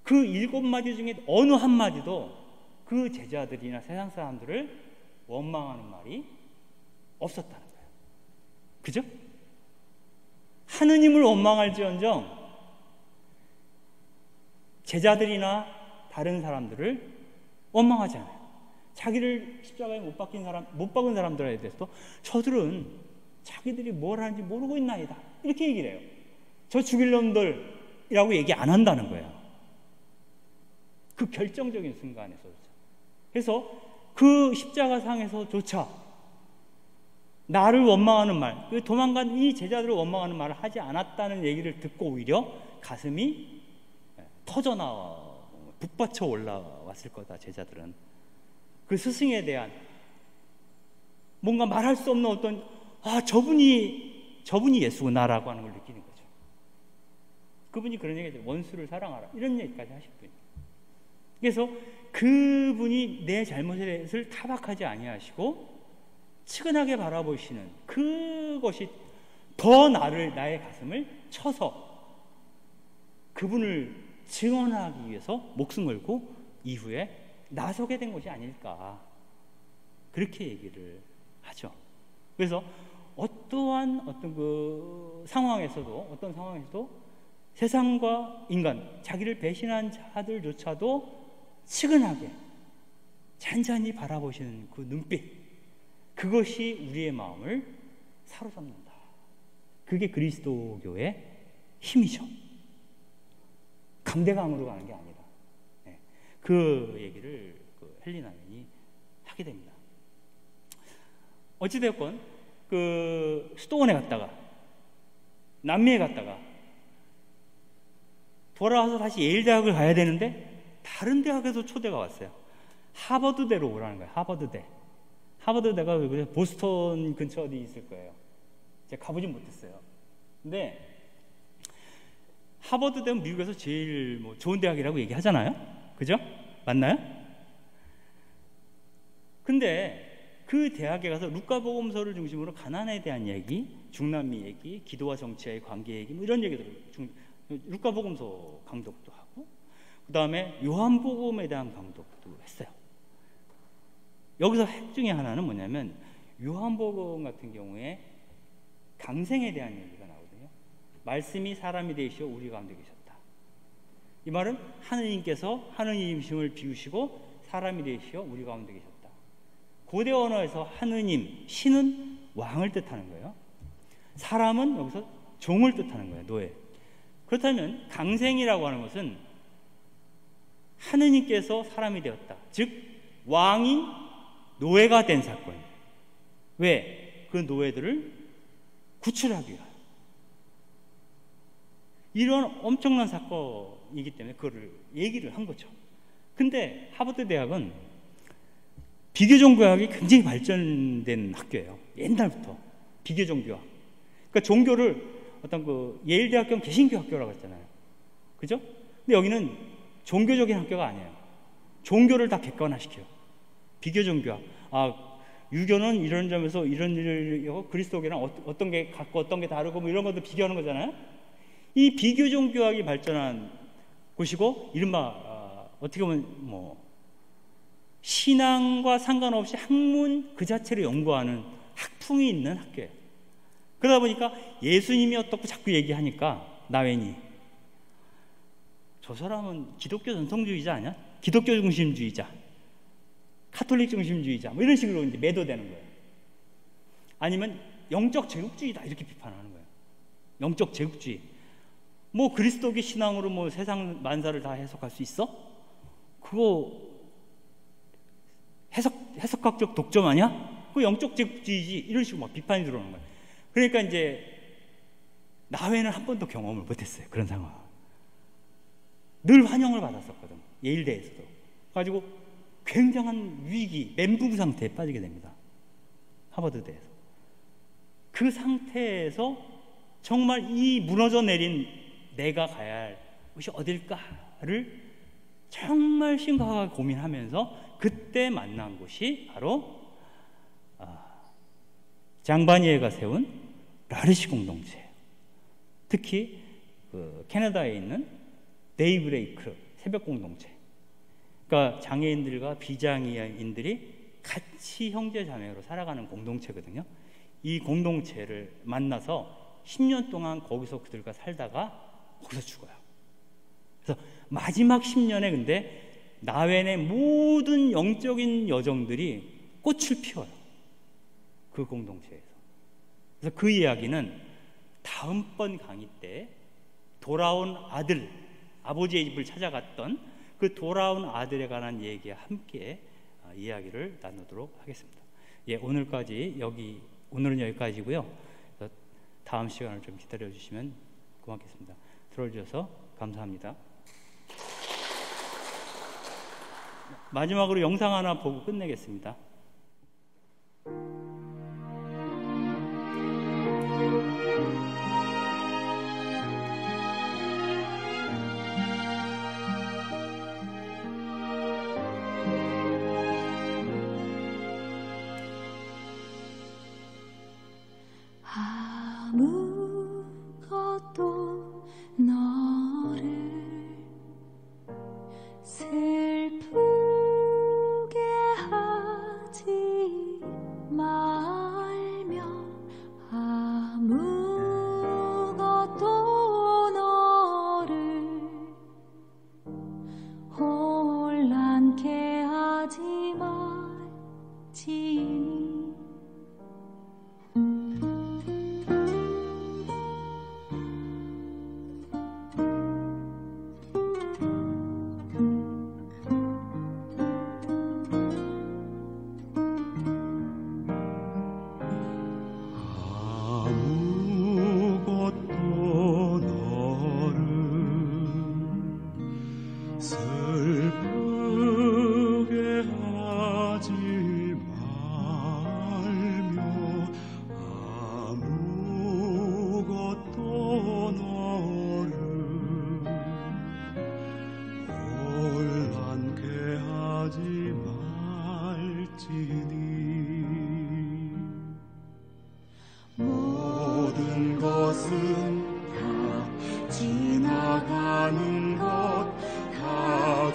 그 7마디 중에 어느 한마디도 그 제자들이나 세상 사람들을 원망하는 말이 없었다는 거예요. 그죠? 하느님을 원망할지언정 제자들이나 다른 사람들을 원망하지 않아요. 자기를 십자가에 못 박은 사람들에 대해서도 저들은 자기들이 뭘 하는지 모르고 있나이다, 이렇게 얘기를 해요. 저 죽일 놈들이라고 얘기 안 한다는 거예요. 그 결정적인 순간에서조차. 그래서 그 십자가상에서조차 나를 원망하는 말, 그 도망간 이 제자들을 원망하는 말을 하지 않았다는 얘기를 듣고 오히려 가슴이 터져나와 북받쳐 올라왔을 거다. 제자들은 그 스승에 대한 뭔가 말할 수 없는 어떤 저분이 예수구나라고 하는 걸 느끼는 거죠. 그분이 그런 얘기죠. 원수를 사랑하라, 이런 얘기까지 하실 분이에요. 그래서 그분이 내 잘못을 타박하지 아니하시고 측은하게 바라보시는 그것이 더 나의 가슴을 쳐서 그분을 증언하기 위해서 목숨 걸고 이후에 나서게 된 것이 아닐까, 그렇게 얘기를 하죠. 그래서 어떤 그 상황에서도 세상과 인간, 자기를 배신한 자들조차도 측은하게 잔잔히 바라보시는 그 눈빛, 그것이 우리의 마음을 사로잡는다. 그게 그리스도교의 힘이죠. 강대강으로 가는 게 아니라. 그 얘기를 헬리나 여인이 하게 됩니다. 어찌되었건 그 수도원에 갔다가 남미에 갔다가 돌아와서 다시 예일 대학을 가야 되는데 다른 대학에서 초대가 왔어요. 하버드대로 오라는 거예요. 하버드대가 보스턴 근처 어디 있을 거예요. 제가 가보진 못했어요. 근데 하버드대는 미국에서 제일 좋은 대학이라고 얘기하잖아요. 그죠? 맞나요? 근데 그 대학에 가서 루카복음서를 중심으로 가난에 대한 얘기, 중남미 얘기, 기도와 정치와의 관계 얘기, 이런 얘기들을 루카복음서 강독도 하고, 그 다음에 요한복음에 대한 강독도 했어요. 여기서 핵 중에 하나는 뭐냐면 요한복음 같은 경우에 강생에 대한 얘기가 나오거든요. 말씀이 사람이 되시어 우리 가운데 계셨다. 이 말은 하느님께서 하느님심을 비우시고 사람이 되시어 우리 가운데 계셨다. 고대 언어에서 하느님, 신은 왕을 뜻하는 거예요. 사람은 여기서 종을 뜻하는 거예요. 노예. 그렇다면 강생이라고 하는 것은 하느님께서 사람이 되었다. 즉 왕이 노예가 된 사건. 왜? 그 노예들을 구출하기 위하여. 이런 엄청난 사건이기 때문에 그거를 얘기를 한 거죠. 근데 하버드 대학은 비교종교학이 굉장히 발전된 학교예요. 옛날부터 비교종교학. 그러니까 종교를 어떤 그 예일 대학교는 개신교 학교라고 했잖아요. 그죠? 근데 여기는 종교적인 학교가 아니에요. 종교를 다 객관화시켜요. 비교종교학. 유교는 이런 점에서 이런 일을 하고 그리스도교랑 어떤 게 같고 어떤 게 다르고 이런 것도 비교하는 거잖아요. 이 비교종교학이 발전한 곳이고, 이른바 어떻게 보면 신앙과 상관없이 학문 그 자체를 연구하는 학풍이 있는 학교예요. 그러다 보니까 예수님이 어떻고 자꾸 얘기하니까 나웬이 저 사람은 기독교 전통주의자 아니야? 기독교 중심주의자, 카톨릭 중심주의자, 이런 식으로 이제 매도되는 거예요. 아니면 영적 제국주의다, 이렇게 비판하는 거예요. 영적 제국주의. 그리스도교 신앙으로 세상 만사를 다 해석할 수 있어? 그거 해석학적 독점 아니야? 그거 영적 제국주의지, 이런 식으로 막 비판이 들어오는 거예요. 그러니까 이제 나회는 한 번도 경험을 못했어요. 그런 상황. 늘 환영을 받았었거든. 예일대에서도. 가지고 굉장한 위기, 멘붕 상태에 빠지게 됩니다. 하버드대에서. 그 상태에서 정말 이 무너져 내린 내가 가야 할 곳이 어딜까를 정말 심각하게 고민하면서 그때 만난 곳이 바로 장바니에가 세운 라르시 공동체예요. 특히 그 캐나다에 있는 데이브레이크 새벽 공동체, 그러니까 장애인들과 비장애인들이 같이 형제 자매로 살아가는 공동체거든요. 이 공동체를 만나서 10년 동안 거기서 그들과 살다가 거기서 죽어요. 그래서 마지막 10년에 근데 나웬의 모든 영적인 여정들이 꽃을 피워요. 그 공동체에서. 그래서 그 이야기는 다음번 강의 때 돌아온 아들, 아버지의 집을 찾아갔던 그 돌아온 아들에 관한 얘기와 함께 이야기를 나누도록 하겠습니다. 예, 오늘은 여기까지고요. 다음 시간을 좀 기다려 주시면 고맙겠습니다. 들어주셔서 감사합니다. 마지막으로 영상 하나 보고 끝내겠습니다. 아무것도 너를 슬프게 하지 말며 아무것도 너를 혼란케 하지 말지니 모든 것은 다 지나가는 것 다